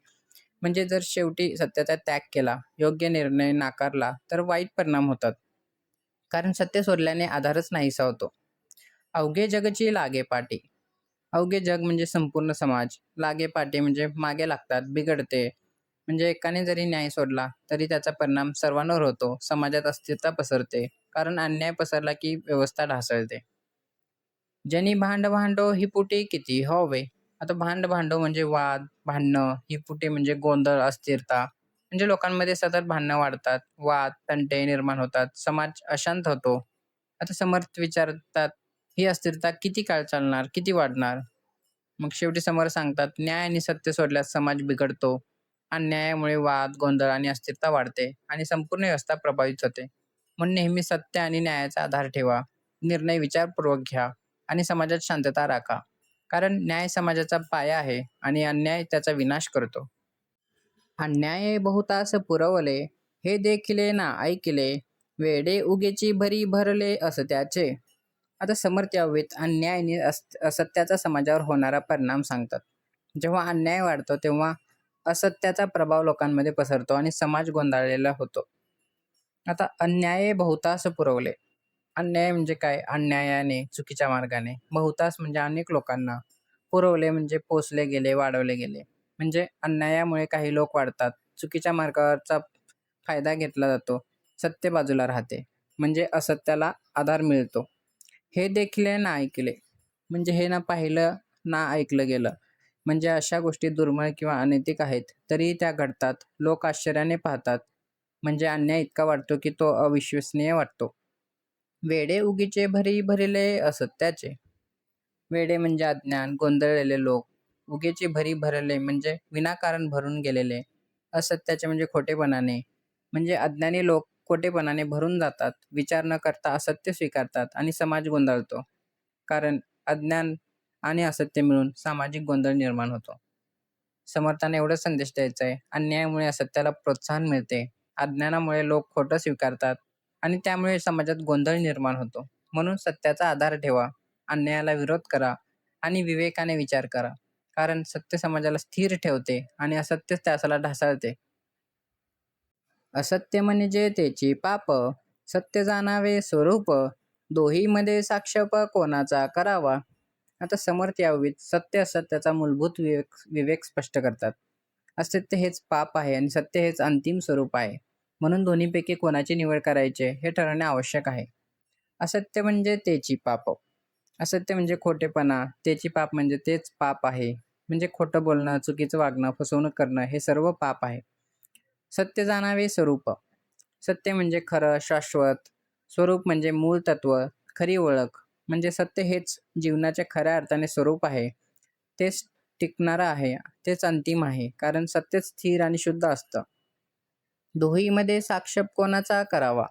म्हणजे जर शेवटी सत्याचा त्याग केला, योग्य निर्णय नाकारला तर वाईट परिणाम होतात, कारण सत्य सोडल्याने आधारच नाहीसा होतो. अवघे जगची लागे पाठी. अवघे जग म्हणजे संपूर्ण समाज. लागे पाठी म्हणजे मागे लागतात, बिघडते. म्हणजे एकाने जरी न्याय सोडला तरी त्याचा परिणाम सर्वांवर होतो. समाजात अस्थिरता पसरते, कारण अन्याय पसरला की व्यवस्था ढासळते. ज्यांनी भांड भांडो ही पुटी किती व्हावे. आता भांड भांडो म्हणजे वाद, भांडणं. ही पुटी म्हणजे गोंधळ, अस्थिरता. म्हणजे लोकांमध्ये सतत भांडणं वाढतात, वाद, तंटे निर्माण होतात, समाज अशांत होतो. आता समर्थ विचारतात, ही अस्थिरता किती काळ चालणार, किती वाढणार? मग शेवटी समोर सांगतात, न्याय आणि सत्य सोडल्यास समाज बिघडतो. अन्यायामुळे वाद, गोंधळ आणि अस्थिरता वाढते आणि संपूर्ण व्यवस्था प्रभावित होते. म्हणून नेहमी सत्य आणि न्यायाचा आधार ठेवा. निर्णय विचारपूर्वक घ्या आणि समाजात शांतता राखा. कारण न्याय समाजाचा पाया आहे आणि अन्याय त्याचा विनाश करतो. अन्याये बहुतास पुरवले, हे देखिले ना ऐकिले, वेडे उगेची भरी भरले असत्याचे. आता समर्थ यावेत अन्याय आणि असत्याचा समाजावर होणारा परिणाम सांगतात. जेव्हा अन्याय वाढतो तेव्हा असत्याचा प्रभाव लोकांमध्ये पसरतो आणि समाज गोंधळलेला होतो. आता अन्याय बहुतास पुरवले. अन्याय म्हणजे काय? अन्यायाने, चुकीच्या मार्गाने. बहुतास म्हणजे अनेक लोकांना. पुरवले म्हणजे पोसले गेले, वाढवले गेले. म्हणजे अन्यायामुळे काही लोक वाढतात. चुकीच्या मार्गावरचा फायदा घेतला जातो. सत्य बाजूला राहते. म्हणजे असत्याला आधार मिळतो. हे देखील ना ऐकले. म्हणजे हे ना पाहिलं, ना ऐकलं गेलं. म्हणजे अशा गोष्टी दुर्मिळ किंवा अनैतिक आहेत, तरीही त्या घडतात. लोक आश्चर्याने पाहतात. म्हणजे अन्याय इतका वाढतो की तो अविश्वसनीय वाटतो. वेडे उगीचे भरी भरिले असत्याचे. वेडे म्हणजे अज्ञान, गोंधळलेले लोक. उगीचे भरी भरले म्हणजे विनाकारण भरून गेलेले. असत्याचे म्हणजे खोटेपणाने. म्हणजे अज्ञानी लोक खोटेपणाने भरून जातात. विचार न करता असत्य स्वीकारतात आणि समाज गोंधळतो. कारण अज्ञान आणि असत्य मिळून सामाजिक गोंधळ निर्माण होतो. समर्थाने एवढा संदेश द्यायचा आहे, अन्यायामुळे असत्याला प्रोत्साहन मिळते. अज्ञानामुळे लोक खोटं स्वीकारतात आणि त्यामुळे समाजात गोंधळ निर्माण होतो. म्हणून सत्याचा आधार ठेवा, अन्यायाला विरोध करा आणि विवेकाने विचार करा. कारण सत्य समाजाला स्थिर ठेवते आणि असत्य त्याला ढासळते. असत्य म्हणजे त्याची पाप, सत्य जाणावे स्वरूप, दोहीमध्ये साक्षेप कोणाचा करावा. आता समर्थ यावीत सत्य असत्याचा मूलभूत विवेक स्पष्ट करतात. असत्य हेच पाप आहे आणि सत्य हेच अंतिम स्वरूप आहे. म्हणून दोन्हीपैकी कोणाची निवड करायचे हे ठरवणे आवश्यक आहे. असत्य म्हणजे त्याची पाप. असत्य म्हणजे खोटेपणा, त्याची पाप म्हणजे तेच पाप आहे. म्हणजे खोटं बोलणं, चुकीचं वागणं, फसवणूक करणं हे सर्व पाप आहे. सत्य जाणावे स्वरूप. सत्य म्हणजे खरं, शाश्वत. स्वरूप म्हणजे मूळ तत्व, खरी ओळख. म्हणजे सत्य हेच जीवनाच्या खऱ्या अर्थाने स्वरूप आहे. तेच टिकणारं आहे, तेच अंतिम आहे. कारण सत्यच स्थिर आणि शुद्ध असतं. दोहीमध्ये साक्षेप कोणाचा करावा?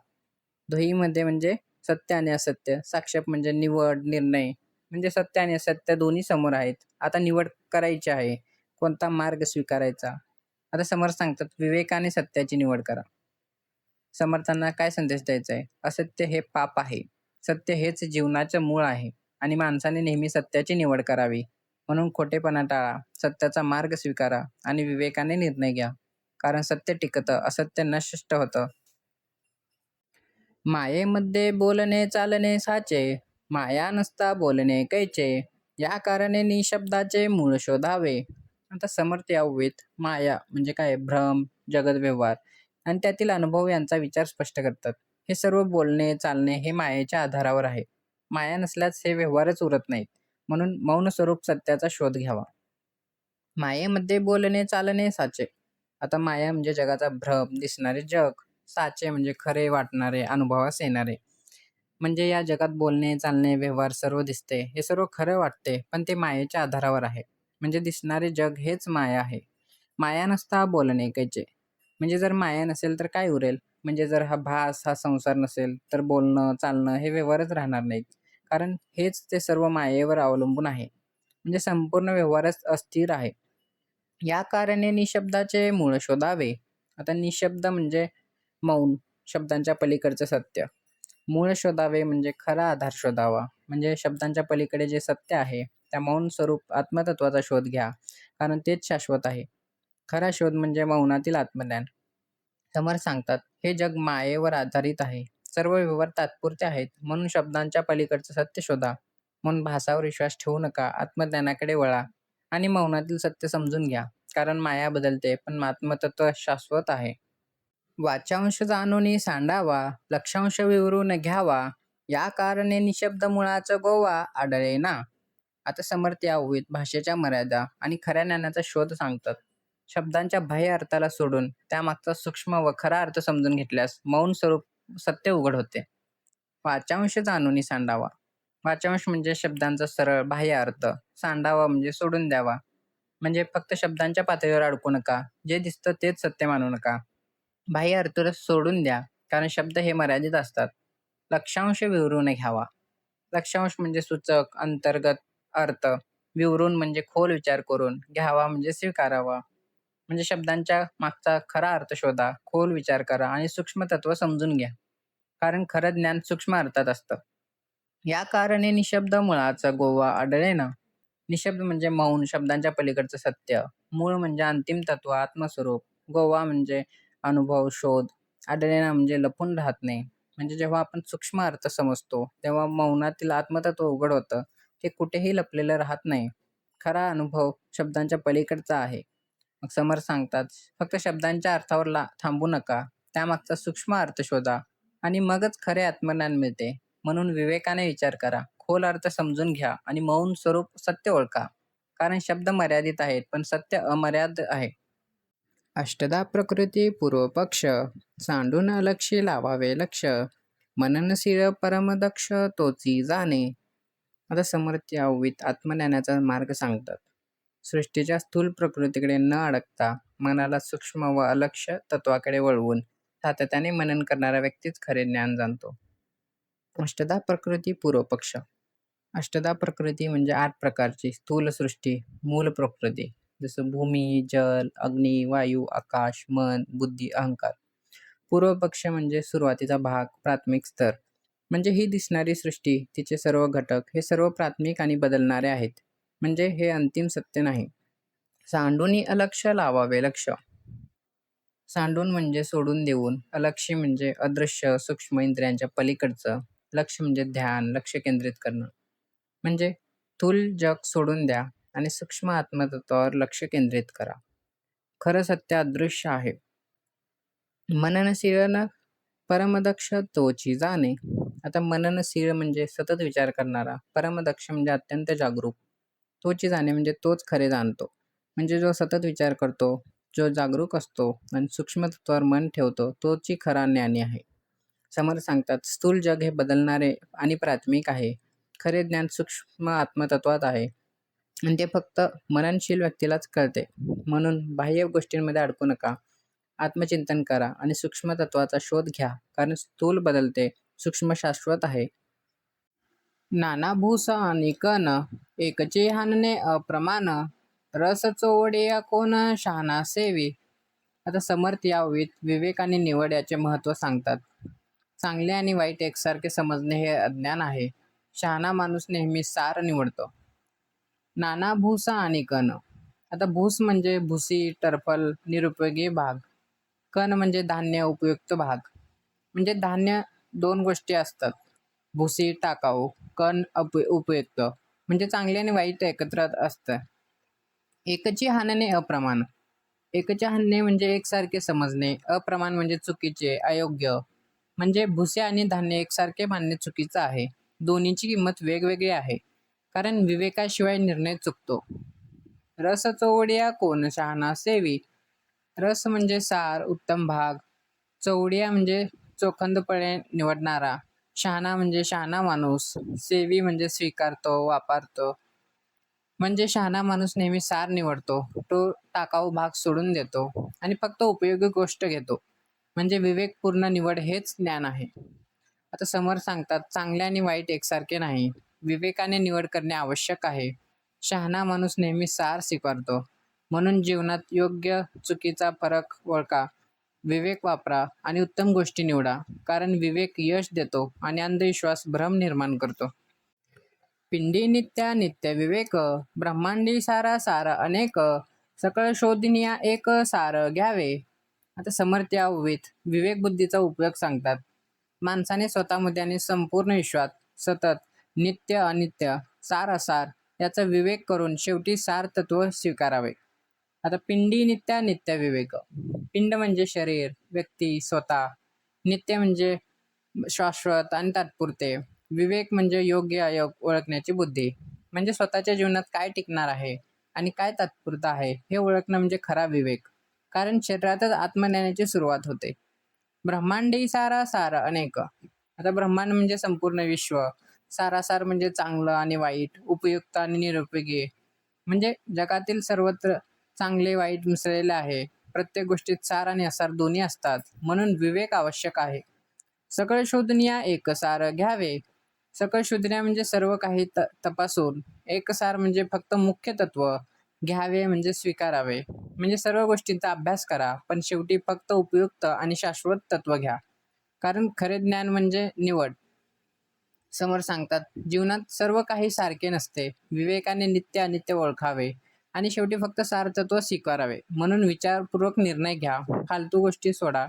दोहीमध्ये म्हणजे सत्य आणि असत्य. साक्षेप म्हणजे निवड, निर्णय. म्हणजे सत्य आणि असत्य दोन्ही समोर आहेत. आता निवड करायची आहे. कोणता मार्ग स्वीकारायचा? आता समर्थ सांगतात, विवेकाने सत्याची निवड करा. समर्थांना काय संदेश द्यायचा आहे? असत्य हे पाप आहे. सत्य हेच जीवनाचं मूळ आहे आणि माणसाने नेहमी सत्याची निवड करावी. म्हणून खोटेपणा टाळा, सत्याचा मार्ग स्वीकारा आणि विवेकाने निर्णय घ्या. कारण सत्य टिकतं, असत्य नष्ट होतं. मायेमध्ये बोलणे चालणे साचे, माया नसता बोलणे कैचे, या कारणे निशब्दाचे मूळ शोधावे. आता समर्थ यावेत माया म्हणजे काय? भ्रम, जगत व्यवहार आणि त्यातील अनुभव यांचा विचार स्पष्ट करतात. हे सर्व बोलणे चालणे हे मायेच्या आधारावर आहे. माया नसल्यास हे व्यवहारच उरत नाहीत. म्हणून मौन स्वरूप सत्याचा शोध घ्यावा. मायेमध्ये बोलणे चालणे साचे. आता माया म्हणजे जगाचा भ्रम, दिसणारे जग. साचे म्हणजे खरे वाटणारे, अनुभवास येणारे. म्हणजे या जगात बोलणे, चालणे, व्यवहार सर्व दिसते. हे सर्व खरं वाटते, पण ते मायेच्या आधारावर आहे. म्हणजे दिसणारे जग हेच माया आहे. माया नसता बोलणे कैचे. म्हणजे जर माया नसेल तर काय उरेल? म्हणजे जर हा भास, हा संसार नसेल तर बोलणं, चालणं हे व्यवहारच राहणार नाहीत. कारण हेच ते सर्व मायेवर अवलंबून आहे. म्हणजे संपूर्ण व्यवहारच अस्थिर आहे. या कारणे निशब्दाचे मूळ शोधावे. आता निशब्द म्हणजे मौन, शब्दांच्या पलीकडचं सत्य. मूळ शोधावे म्हणजे खरा आधार शोधावा. म्हणजे शब्दांच्या पलीकडे जे सत्य आहे त्या मौन स्वरूप आत्मतत्वाचा शोध घ्या. कारण तेच शाश्वत आहे. खरा शोध म्हणजे मौनातील आत्मज्ञान. समर्थ सांगतात, हे जग मायेवर आधारित आहे. सर्व व्यवहार तात्पुरते आहेत. म्हणून शब्दांच्या पलीकडचं सत्य शोधा. म्हणून भासावर विश्वास ठेवू नका. आत्मज्ञानाकडे वळा आणि मौनातील सत्य समजून घ्या. कारण माया बदलते, पण आत्मतत्व शाश्वत आहे. वाचांश जाणून सांडावा, लक्षांश विवरून घ्यावा, या कारणे निशब्द मुळाचं गोवा आढळे ना. आता समर्थ यावेत भाषेच्या मर्यादा आणि खऱ्या ज्ञानाचा शोध सांगतात. शब्दांच्या बाह्य अर्थाला सोडून त्यामागचा सूक्ष्म व खरा अर्थ समजून घेतल्यास मौन स्वरूप सत्य उघड होते. वाचांश जाणून सांडावा वाचांश म्हणजे शब्दांचा सरळ बाह्य अर्थ. सांडावा म्हणजे सोडून द्यावा. म्हणजे फक्त शब्दांच्या पातळीवर अडकू नका. जे दिसतं तेच सत्य मानू नका. बाह्य अर्थ सोडून द्या, कारण शब्द हे मर्यादित असतात. लक्षांश विवरून घ्यावा. लक्षांश म्हणजे सूचक, अंतर्गत अर्थ. विवरून म्हणजे खोल विचार करून. घ्यावा म्हणजे स्वीकारावा. म्हणजे शब्दांच्या मागचा खरा अर्थ शोधा, खोल विचार करा आणि सूक्ष्म तत्व समजून घ्या. कारण खरं ज्ञान सूक्ष्म अर्थात असतं. या कारणे निशब्द मुळाचा गोवा आढळेना. निशब्द म्हणजे मौन, शब्दांच्या पलीकडचं सत्य. मूळ म्हणजे अंतिम तत्व, आत्मस्वरूप. गोवा म्हणजे अनुभव, शोध. आढळेना म्हणजे लपून राहत नाही. म्हणजे जेव्हा आपण सूक्ष्म अर्थ समजतो, तेव्हा मौनातील आत्मतत्व उघड होतं. ते कुठेही लपलेलं राहत नाही. खरा अनुभव शब्दांच्या पलीकडचा आहे. मग समर्थ सांगतात, फक्त शब्दांच्या अर्थावर थांबू नका. त्यामागचा सूक्ष्म अर्थ शोधा आणि मगच खरे आत्मज्ञान मिळते. म्हणून विवेकाने विचार करा, खोल अर्थ समजून घ्या आणि मौन स्वरूप सत्य ओळखा. कारण शब्द मर्यादित आहेत, पण सत्य अमर्याद आहे. अष्टधा प्रकृती पूर्वपक्ष सांडून अलक्षी लावावे लक्ष. मननशील परमदक्ष तोची जाणे. आता समर्थ या ओवीत आत्मज्ञानाचा मार्ग सांगतात. सृष्टीच्या स्थूल प्रकृतीकडे न अडकता मनाला सूक्ष्म व अलक्ष्य तत्वाकडे वळवून सातत्याने मनन करणारा व्यक्तीच खरे ज्ञान जाणतो. अष्टधा प्रकृती पूर्वपक्ष. अष्टधा प्रकृती म्हणजे 8 प्रकारची स्थूल सृष्टी, मूल प्रकृती. जसं भूमी, जल, अग्नी, वायू, आकाश, मन, बुद्धी, अहंकार. पूर्वपक्ष म्हणजे सुरुवातीचा भाग, प्राथमिक स्तर. म्हणजे ही दिसणारी सृष्टी, तिचे सर्व घटक हे सर्व प्राथमिक आणि बदलणारे आहेत. म्हणजे हे अंतिम सत्य नाही. सांडूनी अलक्ष्य लावावे लक्ष. सांडून म्हणजे सोडून देऊन, अलक्ष्य म्हणजे अदृश्य सूक्ष्म इंद्रियांच्या पलीकडचं, लक्ष म्हणजे ध्यान, लक्ष केंद्रित करणं. म्हणजे स्थूल जग सोडून द्या आणि सूक्ष्म आत्मतत्वावर लक्ष केंद्रित करा. खरं सत्य अदृश्य आहे. मननशील परमदक्ष तोची जाणे. आता मननशील म्हणजे सतत विचार करणारा, परमदक्ष म्हणजे अत्यंत जागरूक, तोची जाणे म्हणजे तोच खरे जाणतो. म्हणजे जो सतत विचार करतो, जो जागरूक असतो आणि सूक्ष्म तत्वावर मन ठेवतो, तोची खरा ज्ञानी आहे. समर्थ सांगतात, स्थूल जग हे बदलणारे आणि प्राथमिक आहे. खरे ज्ञान सूक्ष्म आत्मतत्वात आहे आणि ते फक्त मननशील व्यक्तीलाच कळते. म्हणून बाह्य गोष्टींमध्ये अडकू नका. आत्मचिंतन करा आणि सूक्ष्म तत्वाचा शोध घ्या. कारण स्थूल बदलते, सूक्ष्म शाश्वत आहे. नाना भूस आणि कण एकचे हानने अप्रमाण. रस चोवडिया कोण शहाणा सेवी. आता समर्थ या ओवीत विवेक आणि निवड याचे महत्त्व सांगतात. चांगले आणि वाईट एकसारखे समजणे हे अज्ञान आहे. शहाणा माणूस नेहमी सार निवडतो. नाना भूसा आणि कण. आता भूस म्हणजे भुसी, टरफल, निरुपयोगी भाग. कण म्हणजे धान्य, उपयुक्त भाग. म्हणजे धान्य 2 गोष्टी असतात. भुसी टाकाऊ, कण उपयुक्त. म्हणजे चांगले आणि वाईट एकत्र असतं. एकची हाणणे अप्रमाण. एकचे हाणणे म्हणजे एकसारखे समजणे, अप्रमाण म्हणजे चुकीचे, अयोग्य. म्हणजे भुसे आणि धान्य एकसारखे मानणे चुकीचं आहे. दोन्हीची किंमत वेगवेगळी आहे. कारण विवेकाशिवाय निर्णय चुकतो. रस चोवडिया कोण शहाणा सेवी. रस म्हणजे सार, उत्तम भाग. चवडिया म्हणजे चोखंदपणे निवडणारा. शहाणा म्हणजे शहाणा माणूस. सेवी म्हणजे स्वीकारतो, वापरतो. म्हणजे शहाणा माणूस नेहमी सार निवडतो. तो टाकाऊ भाग सोडून देतो आणि फक्त उपयोगी गोष्ट घेतो. म्हणजे विवेकपूर्ण निवड हेच ज्ञान आहे. आता समर्थ सांगतात, चांगले आणि वाईट एकसारखे नाही. विवेकाने निवड करणे आवश्यक आहे. शहाणा माणूस नेहमी सार स्वीकारतो. म्हणून जीवनात योग्य चुकीचा फरक ओळखा. विवेक वापरा आणि उत्तम गोष्टी निवडा. कारण विवेक यश देतो आणि अंधविश्वास भ्रम निर्माण करतो. पिंडी नित्या नित्य विवेक. ब्रह्मांडी सारा सार अनेक. सकळ शोधनिया एक सार घ्यावे. आता समर्थ या ओवीत विवेक बुद्धीचा उपयोग सांगतात. माणसाने स्वतःमध्ये आणि संपूर्ण विश्वात सतत, नित्य अनित्य, सार असार याचा विवेक करून शेवटी सार तत्व स्वीकारावे. आता पिंडी नित्या नित्य विवेक. पिंड म्हणजे शरीर, व्यक्ती, स्वतः. नित्य म्हणजे शाश्वत आणि तात्पुरते. विवेक म्हणजे योग्य अयोग्य ओळखण्याची बुद्धी. म्हणजे स्वतःच्या जीवनात काय टिकणार आहे आणि काय तात्पुरतं आहे हे ओळखणं म्हणजे खरा विवेक. कारण शरीरातच आत्मज्ञानाची सुरुवात होते. ब्रह्मांडी सारा सार अनेक. आता ब्रह्मांड म्हणजे संपूर्ण विश्व. सारासार म्हणजे चांगलं आणि वाईट, उपयुक्त आणि निरुपयोगी. म्हणजे जगातील सर्वत्र चांगले वाईट मिसळलेले आहे. प्रत्येक गोष्टीत सार आणि असार दोन्ही असतात. म्हणून विवेक आवश्यक आहे. सकळ शोधनिया एकसार घ्यावे. सकळ शोधनिया म्हणजे सर्व काही तपासून, एकसार म्हणजे फक्त मुख्य तत्व, घ्यावे म्हणजे स्वीकारावे. म्हणजे सर्व गोष्टींचा अभ्यास करा, पण शेवटी फक्त उपयुक्त आणि शाश्वत तत्व घ्या. कारण खरे ज्ञान म्हणजे निवड. समोर सांगतात, जीवनात सर्व काही सारखे नसते. विवेकाने नित्य अनित्य ओळखावे आणि शेवटी फक्त सार तत्व स्वीकारावे. म्हणून विचारपूर्वक निर्णय घ्या, फालतू गोष्टी सोडा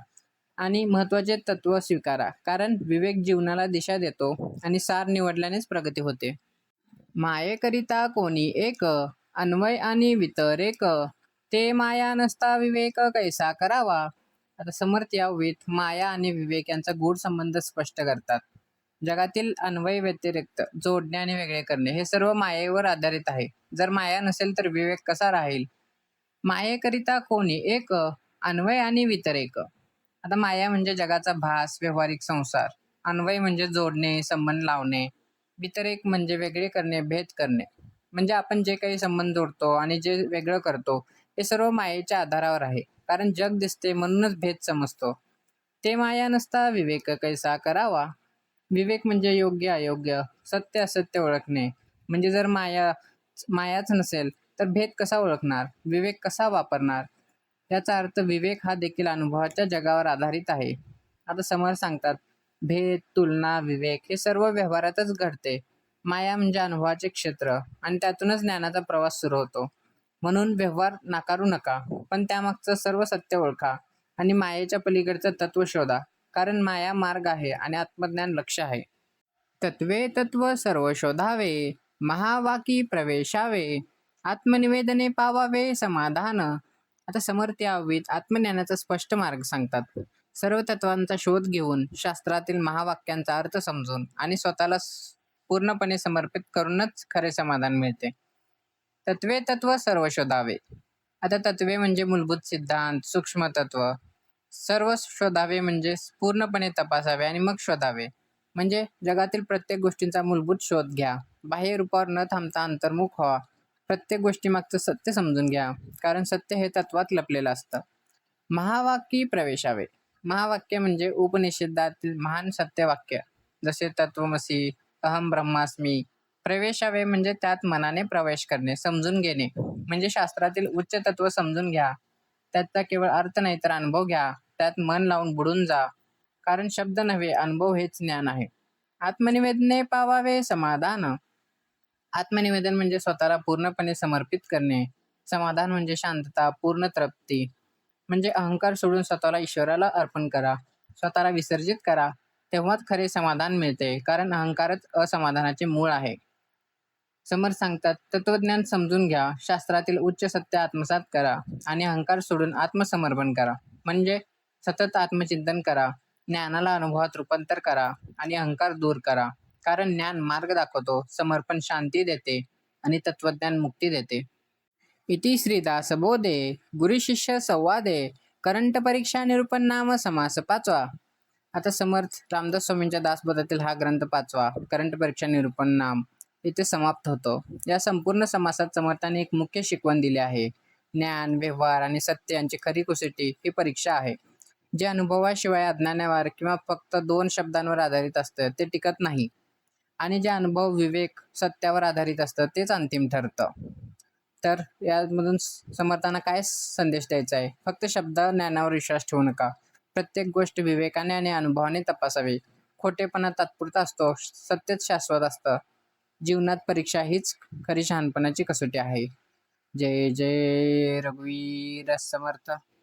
आणि महत्वाचे तत्व स्वीकारा. कारण विवेक जीवनाला दिशा देतो आणि सार निवडल्यानेच प्रगती होते. मायेकरिता कोणी एक, अन्वय आणि वितरेक, ते माया नसता विवेक कैसा करावा. आता समर्थ या ओवीत माया आणि विवेक यांचा गूढ संबंध स्पष्ट करतात. जगातील अन्वय व्यतिरिक्त जोडणे आणि वेगळे करणे हे सर्व मायेवर आधारित आहे. जर माया नसेल तर विवेक कसा राहील? मायेकरिता कोणी एक, अन्वय आणि वितरेक. आता माया म्हणजे जगाचा भास, व्यावहारिक संसार. अन्वय म्हणजे जोडणे, संबंध लावणे. वितरेक म्हणजे वेगळे करणे, भेद करणे. म्हणजे आपण जे काही संबंध जोडतो आणि जे वेगळं करतो हे सर्व मायेच्या आधारावर आहे. कारण जग दिसते म्हणूनच भेद समजतो. ते माया नसता विवेक कैसा करावा. विवेक म्हणजे योग्य अयोग्य, सत्य असत्य ओळखणे. म्हणजे जर मायाच नसेल तर भेद कसा ओळखणार, विवेक कसा वापरणार? याचा अर्थ विवेक हा देखील अनुभवाच्या जगावर आधारित आहे. आता समोर सांगतात, भेद, तुलना, विवेक हे सर्व व्यवहारातच घडते. माया म्हणजे अनुभवाचे क्षेत्र आणि त्यातूनच ज्ञानाचा प्रवास सुरू होतो. म्हणून व्यवहार नाकारू नका, पण त्यामागचं सर्व सत्य ओळखा आणि मायेच्या पलीकडचं तत्व शोधा. कारण माया मार्ग आहे आणि आत्मज्ञान लक्ष आहे. तत्वे तत्व सर्व शोधावे, महावाकी प्रवेशावे, आत्मनिवेदने पावावे समाधान. आता समर्थ यावीत आत्मज्ञानाचा स्पष्ट मार्ग सांगतात. सर्व तत्वांचा शोध घेऊन, शास्त्रातील महावाक्यांचा अर्थ समजून आणि स्वतःला पूर्णपणे समर्पित करूनच खरे समाधान मिळते. तत्वे तत्व सर्व शोधावे. आता तत्वे म्हणजे मूलभूत सिद्धांत, सूक्ष्म तत्व. सर्व शोधावे म्हणजे पूर्णपणे तपासावे आणि मग शोधावे. म्हणजे जगातील प्रत्येक गोष्टींचा मूलभूत शोध घ्या. बाह्य रूपावर न थांबता अंतर्मुख व्हा. प्रत्येक गोष्टीमागचं सत्य समजून घ्या, कारण सत्य हे तत्वात लपलेलं असतं. महावाक्य प्रवेशावे. महावाक्य म्हणजे उपनिषदातील महान सत्यवाक्य, जसे तत्वमसी, अहम ब्रह्मास्मी. प्रवेशावे म्हणजे त्यात मनाने प्रवेश करणे, समजून घेणे. म्हणजे शास्त्रातील उच्च तत्व समजून घ्या. त्याचा केवळ अर्थ नाही तर अनुभव घ्या. त्यात मन लावून बुडून जा. कारण शब्द नव्हे, अनुभव हेच ज्ञान आहे. आत्मनिवेदने पावावे समाधान. आत्मनिवेदन म्हणजे स्वतःला पूर्णपणे समर्पित करणे. समाधान म्हणजे शांतता, पूर्ण तृप्ती. म्हणजे अहंकार सोडून स्वतःला ईश्वराला अर्पण करा. स्वतःला विसर्जित करा. तेव्हाच खरे समाधान मिळते. कारण अहंकारच असमाधानाचे मूळ आहे. समर्थ सांगतात, तत्वज्ञान समजून घ्या, शास्त्रातील उच्च सत्य आत्मसात करा आणि अहंकार सोडून आत्मसमर्पण करा. म्हणजे सतत आत्मचिंतन करा, ज्ञानाला अनुभवात रूपांतर करा आणि अहंकार दूर करा. कारण ज्ञान मार्ग दाखवतो, समर्पण शांती देते आणि तत्वज्ञान मुक्ती देते. इति श्रीदासबोधे गुरुशिष्य संवादे करंट परीक्षा निरूपण नाम समास 5वा. आता समर्थ रामदास स्वामींच्या दासबोधातील हा ग्रंथ 5वा, करंट परीक्षा निरूपण नाम, इथे समाप्त होतो. या संपूर्ण समासात समर्थाने एक मुख्य शिकवण दिली आहे. ज्ञान, व्यवहार आणि सत्य यांची खरी कुसटी ही परीक्षा आहे. जे अनुभवाशिवाय अज्ञानावर किंवा फक्त 2 शब्दांवर आधारित असतं ते टिकत नाही आणि जे अनुभव, विवेक, सत्यावर आधारित असतं तेच अंतिम ठरतं. तर यामधून समर्थांना काय संदेश द्यायचा आहे? फक्त शब्द ज्ञानावर विश्वास ठेवू नका. प्रत्येक गोष्ट विवेकाने आणि अनुभवाने तपासावी. खोटेपणा तात्पुरता असतो, सत्यच शाश्वत असतं. जीवनात परीक्षा हीच खरी शहाणपणाची कसोटी आहे. जय जय रघुवीर समर्थ.